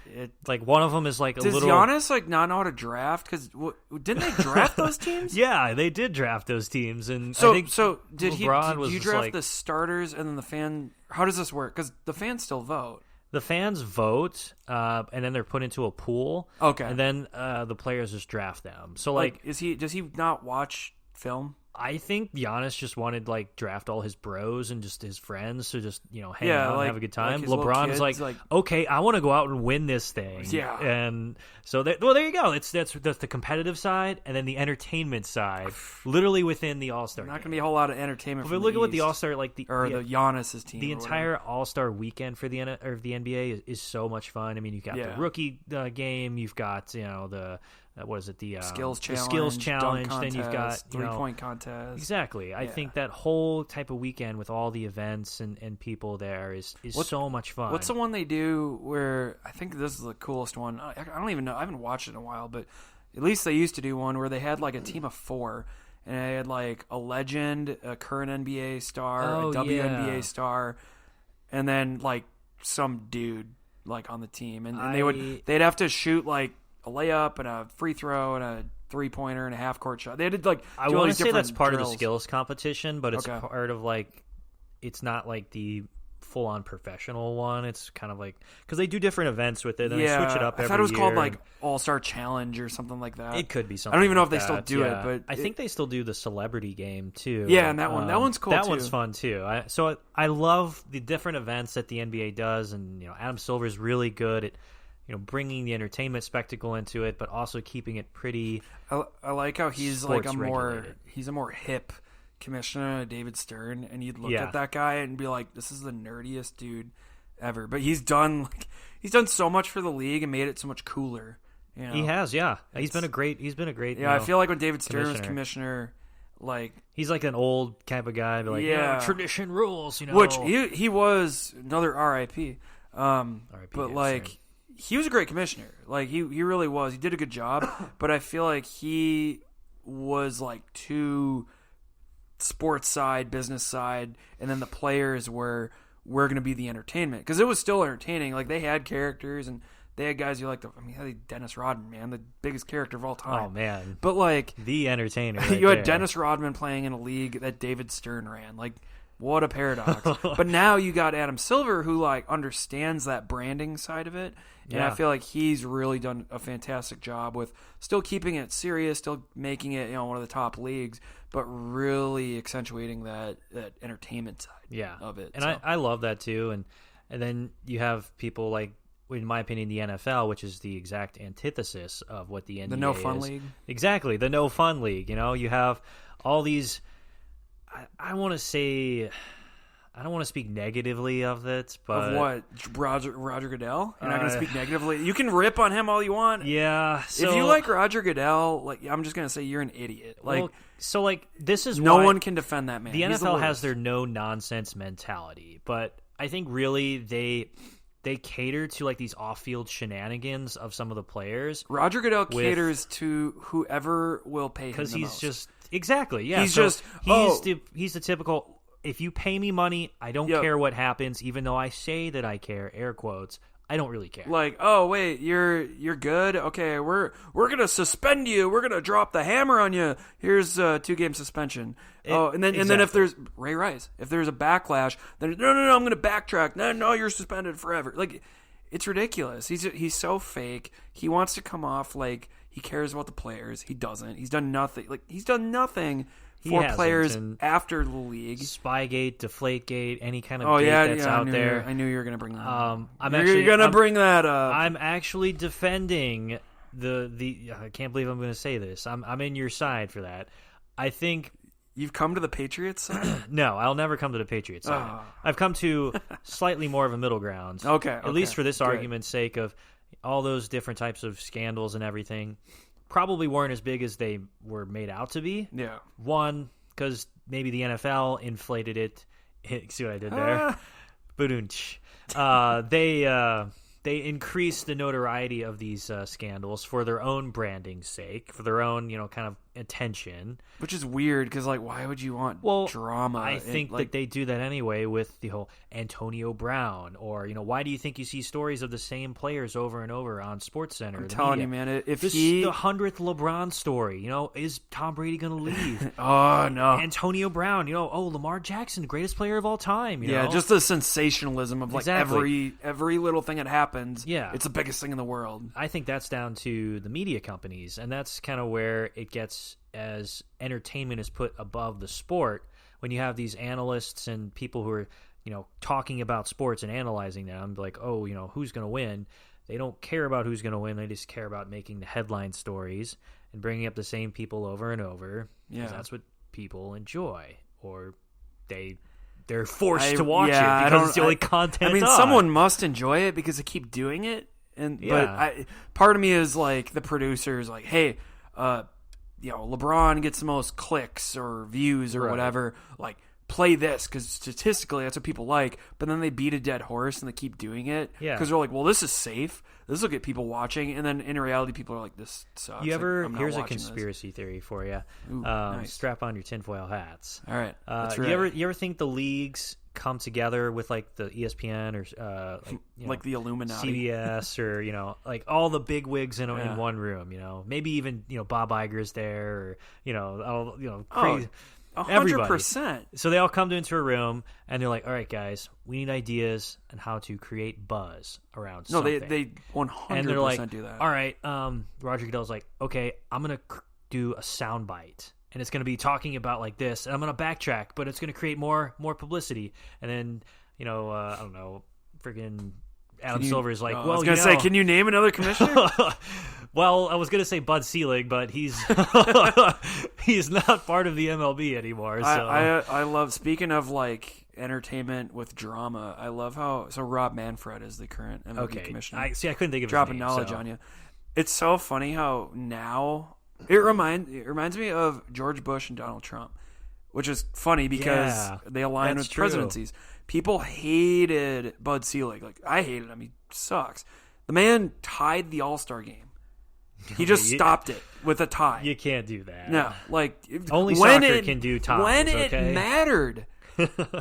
like one of them is like a does little. Does Giannis like not know how to draft? Because didn't they draft those teams? Yeah, they did draft those teams, and so I think did LeBron you draft the starters and then the fan? How does this work? Because the fans still vote. The fans vote, and then they're put into a pool. Okay, and then the players just draft them. So like does he not watch film? I think Giannis just wanted like draft all his bros and just his friends to just hang out and have a good time. Like LeBron's like, okay, I want to go out and win this thing. Yeah, and so there you go. That's the competitive side, and then the entertainment side, literally within the All-Star. Not going to be a whole lot of entertainment. But look at what the All-Star the Giannis's team. The entire All-Star weekend for the NBA is so much fun. I mean, you've got the rookie game, you've got the. What is it? The skills challenge. The skills challenge. Contest, then you've got 3-point contest. Exactly. I think that whole type of weekend with all the events and people there is so much fun. What's the one they do where I think this is the coolest one? I don't even know. I haven't watched it in a while, but at least they used to do one where they had like a team of 4, and they had like a legend, a current NBA star, a WNBA star, and then like some dude like on the team, and they'd have to shoot like a layup and a free throw and a 3-pointer and a half-court shot. They did like I want to say that's part drills. of the skills competition, but it's part of like it's not like the full-on professional one. It's kind of like because they do different events with it and they switch it up every year. I thought it was called like All-Star Challenge or something like that. It could be something. I don't even know like if they still do it, but I think they still do the celebrity game too. Yeah, and that one's cool. That one's fun too. I love the different events that the NBA does, and Adam Silver's really good at bringing the entertainment spectacle into it, but also keeping it pretty. I like how he's like a more hip commissioner than David Stern, and you'd look at that guy and be like, "This is the nerdiest dude ever." But he's done so much for the league and made it so much cooler. He has, yeah. He's been a great. Yeah, I feel like when David Stern was commissioner, like he's like an old type of guy, but like tradition rules, Which he was another RIP. But like. Stern. He was a great commissioner. Like he really was. He did a good job, but I feel like he was like too sports side, business side, and then the players were going to be the entertainment because it was still entertaining. Like they had characters and they had guys you like. Dennis Rodman, man, the biggest character of all time. Oh man, but like the entertainer. You had Dennis Rodman playing in a league that David Stern ran. Like. What a paradox. But now you got Adam Silver who like understands that branding side of it. And I feel like he's really done a fantastic job with still keeping it serious, still making it, one of the top leagues, but really accentuating that entertainment side of it. And I love that too. And then you have people like in my opinion, the NFL, which is the exact antithesis of what the NBA is. The no fun league. Exactly, the no fun league. You have all these. I want to say. I don't want to speak negatively of it, but... Of what? Roger Goodell? You're not going to speak negatively? You can rip on him all you want. Yeah. If you like Roger Goodell, I'm just going to say you're an idiot. This is no why one can defend that man. The NFL has their no-nonsense mentality, but I think really they cater to these off-field shenanigans of some of the players. Roger Goodell caters to whoever will pay him the most. Because he's just... Exactly, yeah. He's He's the typical... If you pay me money, I don't care what happens, even though I say that I care, air quotes. I don't really care. Oh wait, you're good? Okay, we're gonna suspend you. We're gonna drop the hammer on you. Here's a 2-game suspension. And then if there's Ray Rice, if there's a backlash, then no, I'm gonna backtrack. No, you're suspended forever. It's ridiculous. He's so fake. He wants to come off like he cares about the players. He doesn't. He's done nothing. He's done nothing for players after the league. Spygate, Deflategate, any kind of that's out there. I knew you were going to bring that up. You're going to bring that up. I'm actually defending the I can't believe I'm going to say this. I'm in your side for that. I think... You've come to the Patriots side? No, I'll never come to the Patriots side. I've come to slightly more of a middle ground. Okay. At least for this argument's sake of all those different types of scandals and everything. Probably weren't as big as they were made out to be. Yeah. One, because maybe the NFL inflated it. See what I did there? Badunch. They increased the notoriety of these scandals for their own branding's sake, for their own, kind of attention. Which is weird, because, why would you want drama? I think that they do that anyway with the whole Antonio Brown, or, why do you think you see stories of the same players over and over on SportsCenter? I'm telling you, man, if the 100th LeBron story, is Tom Brady going to leave? Oh, no. Antonio Brown, Lamar Jackson, greatest player of all time, Yeah, just the sensationalism of, exactly. every little thing that happens. Yeah. It's the biggest thing in the world. I think that's down to the media companies, and that's kind of where it gets, as entertainment is put above the sport, when you have these analysts and people who are, talking about sports and analyzing them, who's going to win? They don't care about who's going to win. They just care about making the headline stories and bringing up the same people over and over. Yeah, that's what people enjoy, or they're forced to watch it because it's the only content. Someone must enjoy it because they keep doing it. But part of me is the producers, hey, LeBron gets the most clicks or views or whatever. Play this because statistically that's what people like. But then they beat a dead horse and they keep doing it because they're well, this is safe. This will get people watching. And then in reality, people are this sucks. Here's a conspiracy theory for you. Ooh, nice. Strap on your tinfoil hats. All right. You ever think the leagues come together with the ESPN or the Illuminati, CBS, or all the big wigs in one room? Maybe even Bob Iger's there, or crazy. 100%. So they all come into a room and they're like, "All right, guys, we need ideas on how to create buzz around something." No, they 100% do that. All right, Roger Goodell's like, "Okay, I'm gonna do a soundbite, and it's gonna be talking about this, and I'm gonna backtrack, but it's gonna create more publicity." And then I don't know, freaking Adam Silver's like, "Well, I was gonna say, can you name another commissioner?" Well, I was going to say Bud Selig, but he's he's not part of the MLB anymore. So I love, speaking of entertainment with drama, I love how Rob Manfred is the current MLB commissioner. I couldn't think of dropping his name, knowledge on you. It's so funny how now it reminds me of George Bush and Donald Trump, which is funny because they align with presidencies. People hated Bud Selig. I hated him. He sucks. The man tied the All-Star game. He just stopped it with a tie. You can't do that. No, only soccer can do ties. When it mattered,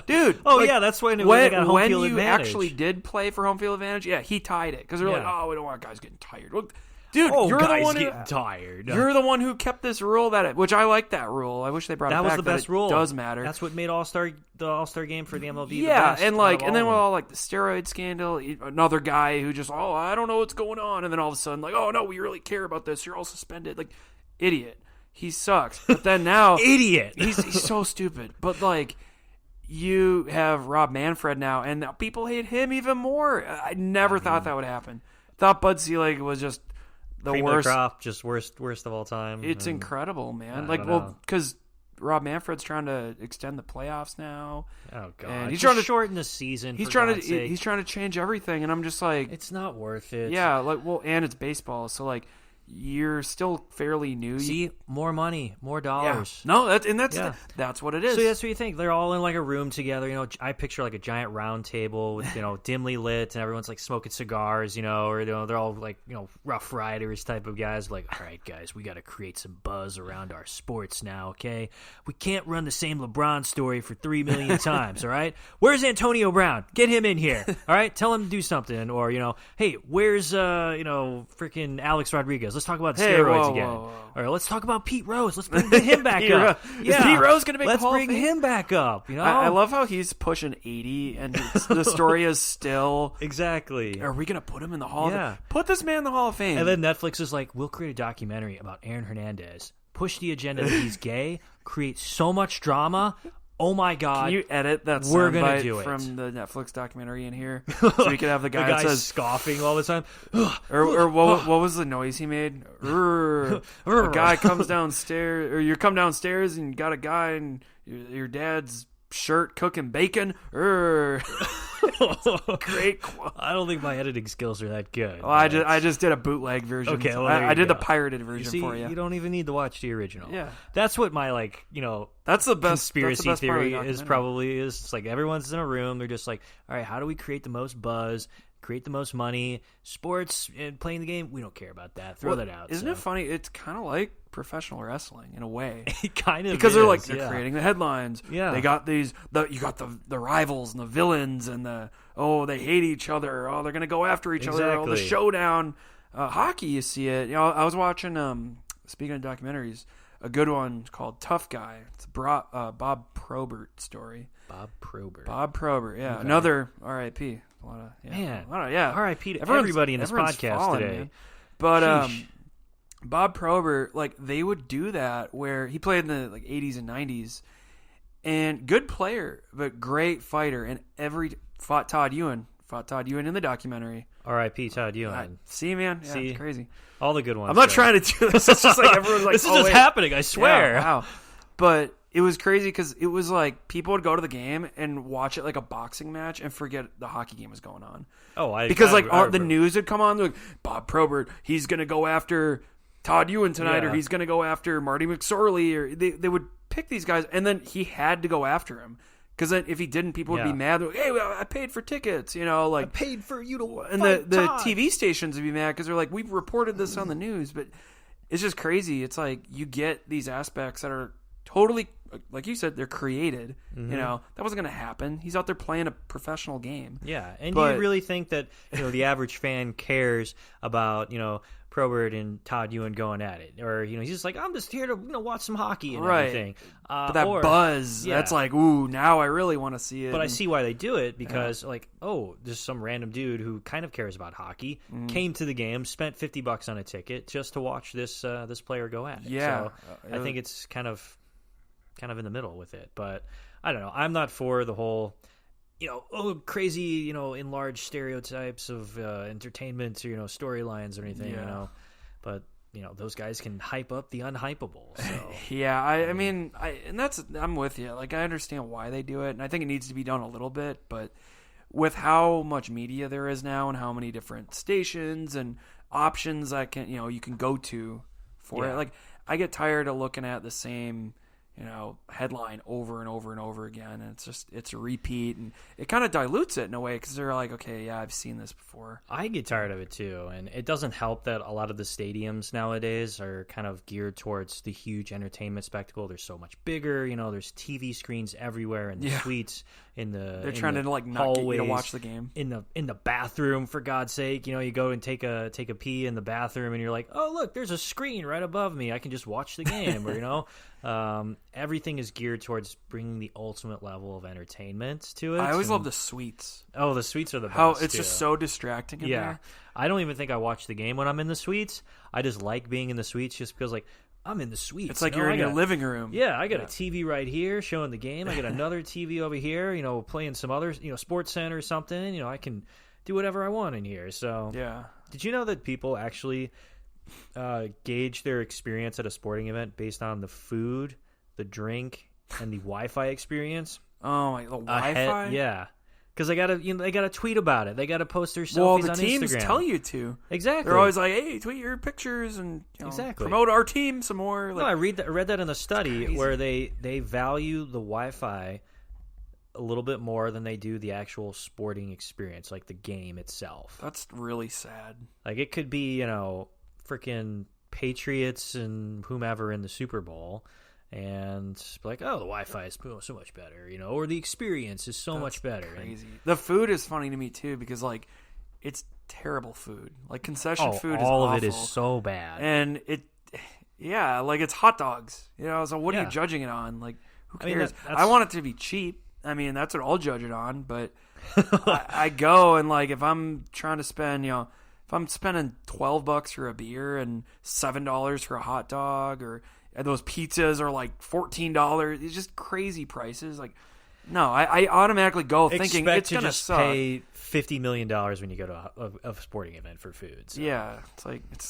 dude. That's when they got home field advantage. When you actually did play for home field advantage, he tied it because they're we don't want guys getting tired. Well, dude, you're guys the one getting tired. You're the one who kept this rule which I like that rule. I wish they brought it back. That was the best rule. It does matter. That's what made the All-Star game for the MLB the best. And then with all the steroid scandal, another guy who just I don't know what's going on, and then all of a sudden oh no, we really care about this. You're all suspended. Idiot. He sucks. But then now idiot. He's so stupid. But you have Rob Manfred now, and now people hate him even more. I never thought that would happen. Thought Bud Selig was just the Cream worst. of the crop, just worst of all time. It's incredible, man. Well, because Rob Manfred's trying to extend the playoffs now. Oh god, and he's trying to shorten the season. He's trying to change everything, and I'm just like, it's not worth it. Yeah, and it's baseball, so like you're still fairly new. See, more money, more dollars. Yeah. No, that's what it is. So that's what you think. They're all in like a room together. You know, I picture like a giant round table with, you know, dimly lit, and everyone's like smoking cigars, you know, or, you know, they're all like, you know, Rough Riders type of guys. Like, all right, guys, we got to create some buzz around our sports now, okay? We can't run the same LeBron story for 3 million times, all right? Where's Antonio Brown? Get him in here, all right? Tell him to do something. Or, you know, hey, where's, you know, freaking Alex Rodriguez? Let's talk about steroids again. Whoa. Or let's talk about Pete Rose. Let's bring him back up. Is Pete Rose going to make Let's Hall bring of Fame? him back up. You know, I love how he's pushing 80, and the story is still exactly. Are we going to put him in the Hall of Fame? Put this man in the Hall of Fame. And then Netflix is like, we'll create a documentary about Aaron Hernandez. Push the agenda that he's gay. Create so much drama. Oh my god! Can you edit that We're gonna do it from the Netflix documentary in here, so we could have the guy that says scoffing all the time, or what was the noise he made? A guy comes downstairs, or you come downstairs and you got a guy in your dad's shirt cooking bacon. Great quote. I don't think my editing skills are that good. Well, I just did a bootleg version. Okay, well, I did the pirated version for you. You don't even need to watch the original. Yeah, that's what my, like, you know, that's the best conspiracy theory is. Probably It's like everyone's in a room. They're just like, all right, how do we create the most buzz? Create the most money, sports, and playing the game. We don't care about that. Throw that out. Isn't it funny? It's kind of like professional wrestling in a way. It kind of because is, they're creating the headlines. Yeah, they got you got the rivals and the villains and they hate each other. Oh, they're gonna go after each other. Oh, the showdown. Hockey, you see it. You know, I was watching. Speaking of documentaries, a good one called Tough Guy. It's a Bob Probert story. Bob Probert. Yeah, okay. Another R.I.P. A lot of R.I.P. to everybody in this podcast today. Man. But Bob Probert, like, they would do that where he played in the 80s and 90s, and good player, but great fighter, and fought Todd Ewan in the documentary. R.I.P. Todd Ewan. See, man, it's crazy. All the good ones. I'm not trying to do this. It's just like everyone's like, this is just happening. I swear. Yeah, wow. But it was crazy because it was like people would go to the game and watch it like a boxing match and forget the hockey game was going on. Because the news would come on, like, Bob Probert, he's going to go after Todd Ewan tonight, or he's going to go after Marty McSorley, or they would pick these guys, and then he had to go after him. Because then if he didn't, people would be mad. Like, hey, I paid for tickets, you know, like I paid for you to. And the TV stations would be mad because they're like, we've reported this on the news, but it's just crazy. It's like you get these aspects that are totally, like you said, they're created. Mm-hmm. You know, that wasn't going to happen. He's out there playing a professional game. Yeah, and do you really think that, you know, the average fan cares about, you know, Probert and Todd Ewan going at it, or, you know, he's just like, I'm just here to, you know, watch some hockey and everything. But that buzz, that's like, ooh, now I really want to see it. But I see why they do it, because like, oh, there's some random dude who kind of cares about hockey, came to the game, spent $50 on a ticket just to watch this player go at it. Yeah, so I think it's kind of in the middle with it. But I don't know. I'm not for the whole, you know, crazy, you know, enlarged stereotypes of entertainment or, you know, storylines or anything, you know. But, you know, those guys can hype up the unhypable. So. Yeah, I mean, I'm with you. Like, I understand why they do it, and I think it needs to be done a little bit. But with how much media there is now and how many different stations and options you can go to for it, like, I get tired of looking at the same, you know, headline over and over and over again, and it's a repeat, and it kind of dilutes it in a way because they're like, okay, yeah, I've seen this before. I get tired of it too, and it doesn't help that a lot of the stadiums nowadays are kind of geared towards the huge entertainment spectacle. They're so much bigger, you know. There's TV screens everywhere in the suites, they're trying to like not get you to watch the game in the bathroom. For God's sake, you know, you go and take a pee in the bathroom, and you're like, oh look, there's a screen right above me. I can just watch the game, or, you know. Everything is geared towards bringing the ultimate level of entertainment to it. I always love the suites. Oh, the suites are the best. How it's just so distracting in there. I don't even think I watch the game when I'm in the suites. I just like being in the suites just because, like, I'm in the suite. It's like you're in your living room. Yeah, I got a TV right here showing the game. I got another TV over here, playing some other, Sports Center or something. I can do whatever I want in here. So, yeah. Did you know that people actually gauge their experience at a sporting event based on the food, the drink, and the Wi-Fi experience? Oh, the Wi-Fi? Yeah. Because they gotta tweet about it. They gotta post their selfies on Instagram. Well, the teams tell you to. Exactly. They're always like, "Hey, tweet your pictures and exactly promote our team some more." No, I read that in a study where they value the Wi-Fi a little bit more than they do the actual sporting experience, like the game itself. That's really sad. Like it could be, freaking Patriots and whomever in the Super Bowl. And like, oh, the Wi-Fi is so much better, or the experience is so much better. Crazy. The food is funny to me too because like it's terrible food. Like concession food is all awful. of it is so bad. And like it's hot dogs. So what are Yeah. you judging it on? Like who I mean, cares? that's... I want it to be cheap. I mean, that's what I'll judge it on. But I go and like if I'm trying to spend, if I'm spending $12 for a beer and $7 for a hot dog or those pizzas are like $14. It's just crazy prices. Like, no, I automatically go thinking it's going to suck. Pay $50 million when you go to a sporting event for food. So. Yeah,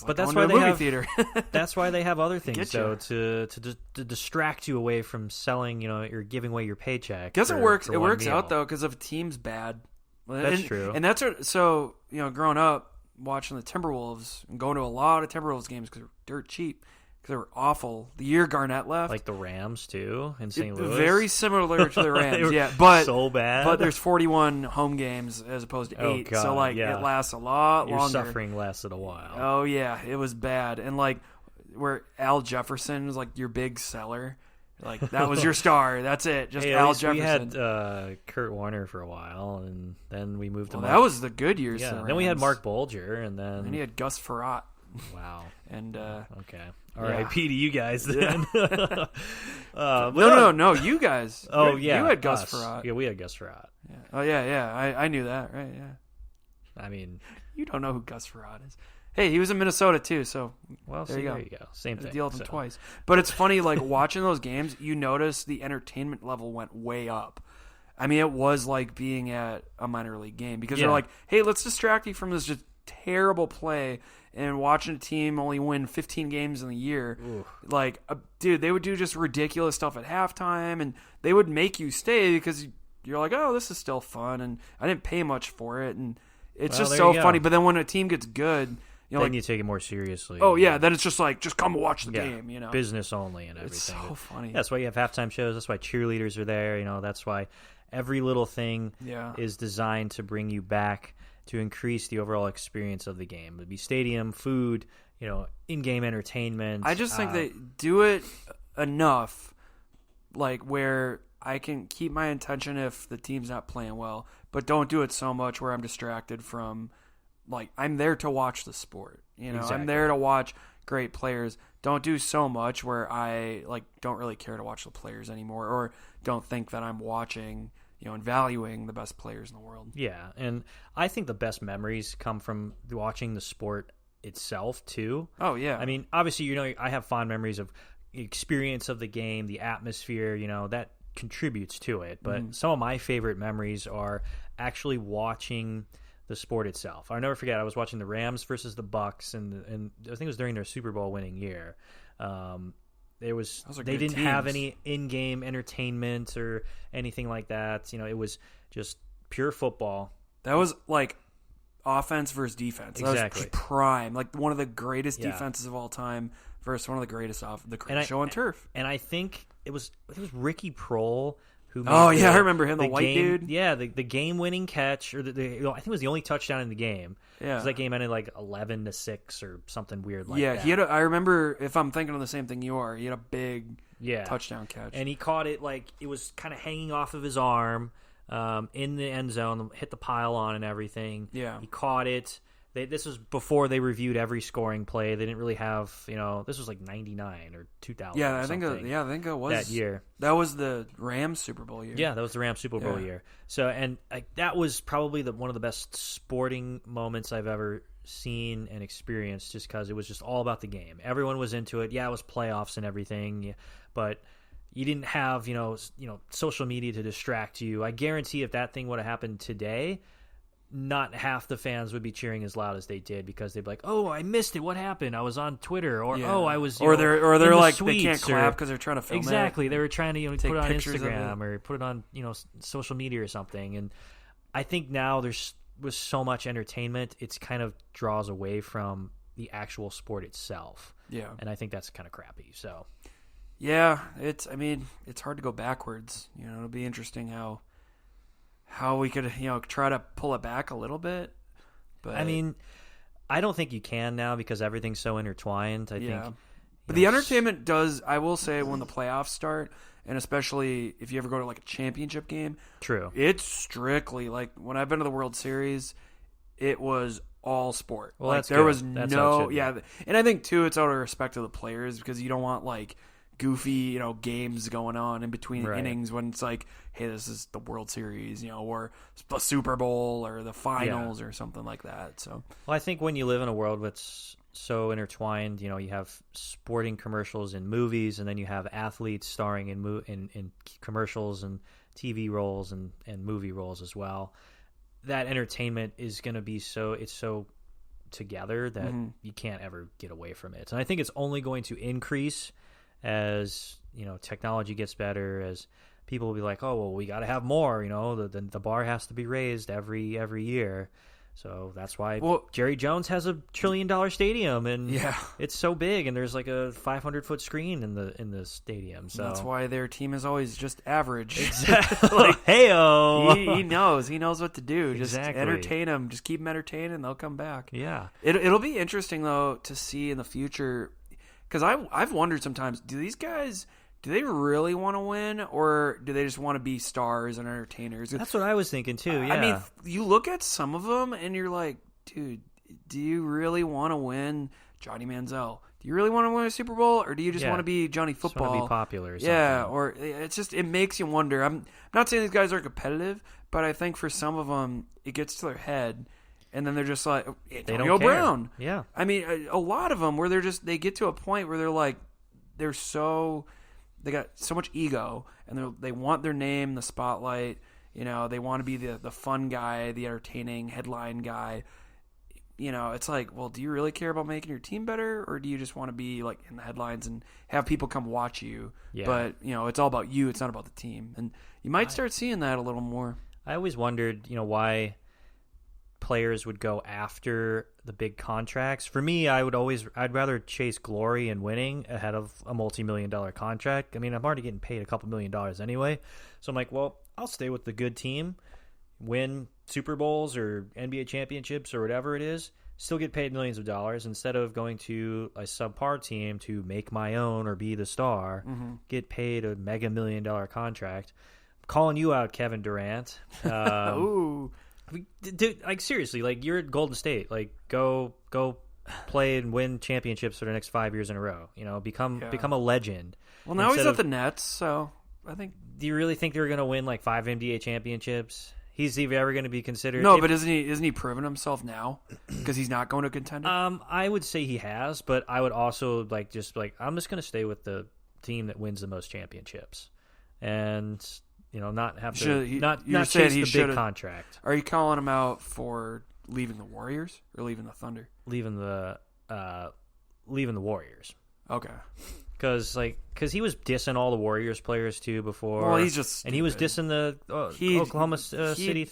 but that's why why they have theater. That's why they have other things though to distract you away from selling. You're giving away your paycheck. Guess it works. It works meal. out though because if a team's bad. That's true. And that's what. So growing up watching the Timberwolves and going to a lot of Timberwolves games because they're dirt cheap. Because they were awful. The year Garnett left. Like the Rams, too, in St. Louis. Very similar to the Rams, yeah. But so bad. But there's 41 home games as opposed to 8. God, so, it lasts a lot Your longer. suffering lasted a while. Oh, yeah. It was bad. And, where Al Jefferson was, your big seller. That was your star. That's it. Just Al Jefferson. We had Kurt Warner for a while, and then we moved to Mark. That was the good years. Yeah, then we had Mark Bulger, and then... And he had Gus Farrat. Wow. And okay. R.I.P. to you guys then. Yeah. No, you guys. Oh yeah, you had Gus Farrat. Yeah, we had Gus Farrat. Yeah. Oh yeah. I knew that, right? Yeah. I mean, you don't know who Gus Farrat is. Hey, he was in Minnesota too, so there you go. Same thing. I dealt with him twice. But it's funny, watching those games, you notice the entertainment level went way up. I mean, it was like being at a minor league game because they're like, hey, let's distract you from this just terrible play and watching a team only win 15 games in a year. Dude, they would do just ridiculous stuff at halftime and they would make you stay because you're like, oh, this is still fun and I didn't pay much for it and it's just so funny. But then when a team gets good, then you take it more seriously. Oh yeah, then it's just just come watch the game, business only and everything. It's so funny. That's why you have halftime shows. That's why cheerleaders are there. That's why every little thing is designed to bring you back to increase the overall experience of the game. It'd be stadium, food, in-game entertainment. I just think they do it enough, where I can keep my attention if the team's not playing well, but don't do it so much where I'm distracted from, I'm there to watch the sport. Exactly. I'm there to watch great players. Don't do so much where I, don't really care to watch the players anymore or don't think that I'm watching and valuing the best players in the world. Yeah, and I think the best memories come from watching the sport itself, too. Oh, yeah. I mean, obviously, I have fond memories of the experience of the game, the atmosphere, that contributes to it. But some of my favorite memories are actually watching the sport itself. I'll never forget, I was watching the Rams versus the Bucks, and I think it was during their Super Bowl winning year. They didn't have any in-game entertainment or anything like that. It was just pure football. That was offense versus defense. Exactly. That was prime. One of the greatest defenses of all time versus one of the greatest show on turf. And I think it was Ricky Prohl who made I remember him, the white dude. Yeah, the game-winning catch, or I think it was the only touchdown in the game. Yeah, because that game ended 11-6 or something weird that. Yeah, I remember, if I'm thinking of the same thing you are, he had a big touchdown catch, and he caught it it was kind of hanging off of his arm in the end zone, hit the pylon and everything. Yeah, he caught it. This was before they reviewed every scoring play. They didn't really have, this was 99 or 2000. Yeah, I think it was that year. That was the Rams Super Bowl year. Yeah, that was the Rams Super Bowl year. So, and that was probably one of the best sporting moments I've ever seen and experienced just because it was just all about the game. Everyone was into it. Yeah, it was playoffs and everything, but you didn't have, social media to distract you. I guarantee if that thing would have happened today, not half the fans would be cheering as loud as they did because they'd be like, "Oh, I missed it. What happened? I was on Twitter," or "Oh, I was." They're like the they can't clap because they're trying to film exactly. it. They were trying to put it on Instagram it. or put it on social media or something. And I think now there's so much entertainment, it's kind of draws away from the actual sport itself. Yeah, and I think that's kind of crappy. So. Yeah, it's hard to go backwards. It'll be interesting how we could, try to pull it back a little bit. But I don't think you can now because everything's so intertwined. I think. But the entertainment does, I will say, when the playoffs start, and especially if you ever go to like a championship game. True. It's strictly, like when I've been to the World Series, it was all sport. Well, like there was no, and I think too, it's out of respect to the players because you don't want like goofy, games going on in between innings when it's like, hey, this is the World Series, or the Super Bowl or the finals or something like that. So, well, I think when you live in a world that's so intertwined, you have sporting commercials and movies, and then you have athletes starring in commercials and TV roles and movie roles as well. That entertainment is going to be so together that you can't ever get away from it. And I think it's only going to increase as technology gets better, as people will be like, oh well, we got to have more, the bar has to be raised every year. So that's why Jerry Jones has $1 trillion stadium, and it's so big, and there's like a 500-foot screen in the stadium. So that's why their team is always just average. Exactly. Like, hey-o. He knows what to do. Just entertain them. Just keep them entertained, and they'll come back. Yeah. It'll be interesting though to see in the future. Because I've wondered sometimes, do these guys, do they really want to win, or do they just want to be stars and entertainers? That's what I was thinking too, yeah. I mean, you look at some of them, and you're like, dude, do you really want to win Johnny Manziel? Do you really want to win a Super Bowl, or do you just want to be Johnny Football? Just want to be popular or something. Yeah, or it makes you wonder. I'm not saying these guys are competitive, but I think for some of them, it gets to their head. And then they're just like, Antonio Brown. Yeah. I mean, a lot of them where they get to a point where they're like, they got so much ego, and they want their name, the spotlight. They want to be the fun guy, the entertaining headline guy. It's like, well, do you really care about making your team better, or do you just want to be like in the headlines and have people come watch you? Yeah. But it's all about you. It's not about the team, and you might start seeing that a little more. I always wondered, why players would go after the big contracts. For me, I'd rather chase glory and winning ahead of a multi-million-dollar contract. I mean, I'm already getting paid a couple $1 million anyway. So I'm like, well, I'll stay with the good team, win Super Bowls or NBA championships or whatever it is, still get paid millions of dollars instead of going to a subpar team to make my own or be the star, get paid a mega $1 million contract. I'm calling you out, Kevin Durant. Ooh. Dude, like seriously, like you're at Golden State, like go play and win championships for the next 5 years in a row. Become a legend. Well, now he's at the Nets, so I think. Do you really think they're going to win like 5 NBA championships? He's ever going to be considered? No, but isn't he proven himself now? Because he's not going to contender. I would say he has, but I would also I'm just going to stay with the team that wins the most championships, and. Not have to not chase the big contract. Are you calling him out for leaving the Warriors or leaving the Thunder? Leaving the Warriors. Okay. Because he was dissing all the Warriors players too before. Well, he's just stupid. And he was dissing the Oklahoma City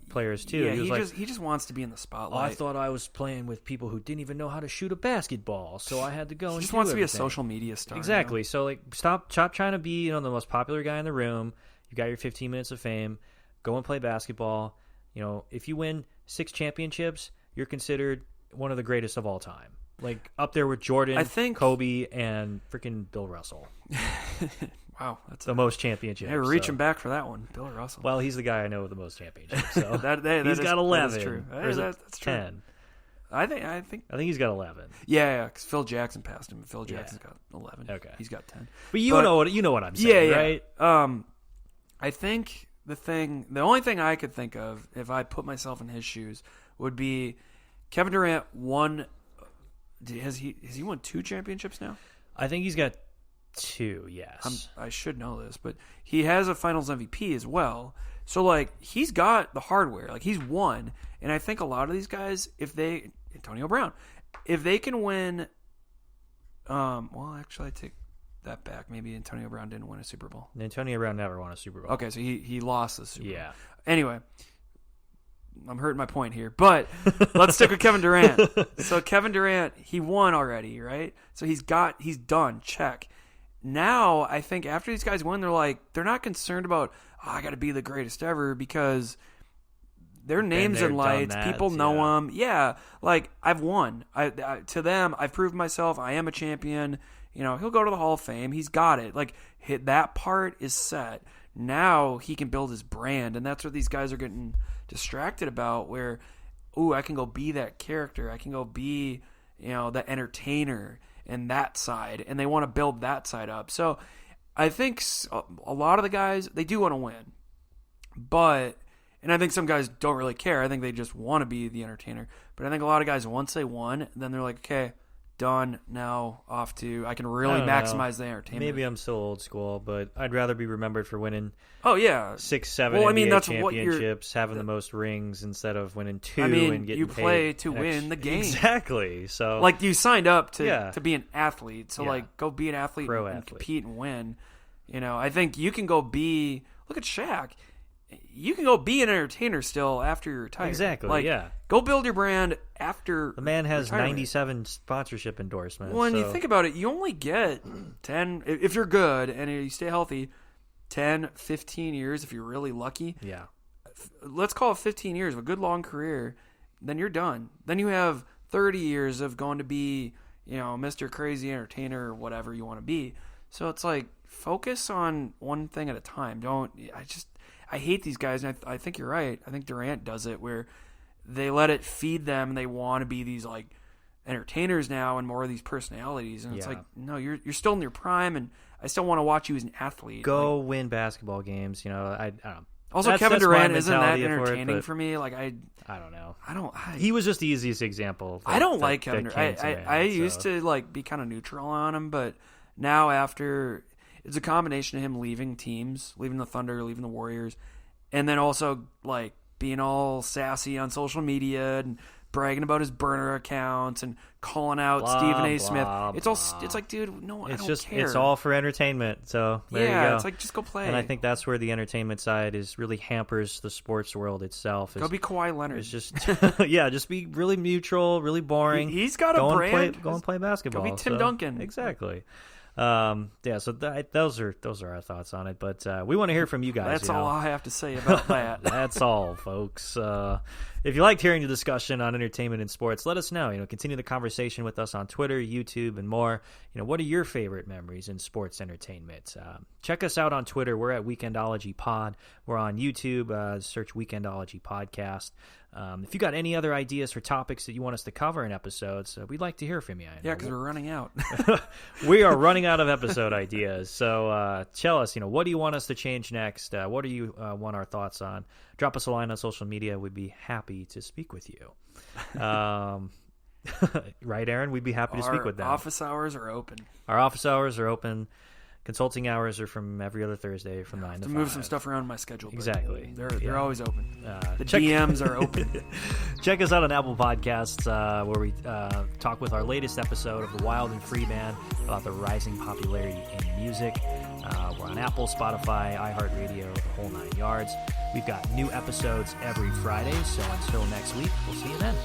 players too. Yeah, he just wants to be in the spotlight. I thought I was playing with people who didn't even know how to shoot a basketball, so I had to go. He just wants to be a social media star. Exactly. So stop trying to be the most popular guy in the room. You got your 15 minutes of fame. Go and play basketball. If you win 6 championships, you're considered one of the greatest of all time. Like up there with Jordan, I think, Kobe, and freaking Bill Russell. Wow, that's the most championships. Hey, we're reaching back for that one, Bill Russell. Well, he's the guy I know with the most championships. So he's got 11. That's true. That's 10. I think he's got 11. Yeah, because Phil Jackson passed him. Phil Jackson's got 11. Okay, he's got 10. But you know what I'm saying, right? I think the only thing I could think of if I put myself in his shoes would be Kevin Durant won. Has he won 2 championships now? I think he's got 2. Yes, I should know this, but he has a Finals MVP as well. So like he's got the hardware. Like he's won, and I think a lot of these guys, Antonio Brown, if they can win. Well, actually, I take that back. Maybe Antonio Brown didn't win a Super Bowl. Antonio Brown never won a Super Bowl. Okay, so he lost the Super Bowl. Yeah. Anyway, I'm hurting my point here, but let's stick with Kevin Durant. So Kevin Durant, he won already, right? So he's done. Check. Now I think after these guys win, they're not concerned about I got to be the greatest ever because their names in lights, people know them. Yeah, like I've won. To them, I've proved myself. I am a champion. He'll go to the Hall of Fame. He's got it. Like that part is set. Now he can build his brand, and that's what these guys are getting distracted about. Where, I can go be that character. I can go be, the entertainer and that side, and they want to build that side up. So I think a lot of the guys, they do want to win, and I think some guys don't really care. I think they just want to be the entertainer. But I think a lot of guys, once they won, then they're like, okay, done. Now off to I can really maximize the entertainment. Maybe I'm still old school, but I'd rather be remembered for winning. Oh yeah, 6-7 NBA championships, having the most rings instead of winning 2. And getting you play paid to win the game. Exactly. So like you signed up to be an athlete. So like go be an athlete and compete and win. I think you can go be. Look at Shaq. You can go be an entertainer still after you're retired. Exactly, Go build your brand after the man has retirement. 97 sponsorship endorsements. When you think about it, you only get 10, if you're good and you stay healthy, 10, 15 years if you're really lucky. Yeah. Let's call it 15 years of a good long career, then you're done. Then you have 30 years of going to be, Mr. Crazy Entertainer or whatever you want to be. So it's like, focus on one thing at a time. I hate these guys, and I think you're right. I think Durant does it where they let it feed them, and they want to be these like entertainers now and more of these personalities. And it's like, no, you're still in your prime, and I still want to watch you as an athlete. Go win basketball games. I don't know. Also, Kevin Durant isn't that entertaining for me. Like I don't know. He was just the easiest example. I don't like Kevin Durant. I used to like be kind of neutral on him, but now after. It's a combination of him leaving teams, leaving the Thunder, leaving the Warriors, and then also like being all sassy on social media and bragging about his burner accounts and calling out Stephen A. Smith. It's like, dude, no, I don't care. It's all for entertainment. So there you go. It's like just go play. And I think that's where the entertainment side really hampers the sports world itself. Go be Kawhi Leonard. It's just just be really neutral, really boring. He's got a brand. Go and play basketball. Go be Tim Duncan. Exactly. So those are our thoughts on it, but we want to hear from you guys. That's all I have to say about that. That's all, folks. If you liked hearing the discussion on entertainment and sports, let us know. Continue the conversation with us on Twitter, YouTube, and more. What are your favorite memories in sports entertainment? Check us out on Twitter. We're at Weekendology Pod. We're on YouTube. Search Weekendology Podcast. If you got any other ideas for topics that you want us to cover in episodes, we'd like to hear from you. Yeah, because we're running out. We are running out of episode ideas. So tell us, what do you want us to change next? What do you want our thoughts on? Drop us a line on social media. We'd be happy to speak with you. Right, Aaron? We'd be happy to speak with them. Our office hours are open. Our office hours are open. Consulting hours are from every other Thursday from 9 to 5. Move some stuff around in my schedule. Exactly. They're always open. The DMs are open. Check us out on Apple Podcasts where we talk with our latest episode of the Wild and Free Band about the rising popularity in music. We're on Apple, Spotify, iHeartRadio, the whole 9 yards. We've got new episodes every Friday, so until next week, we'll see you then.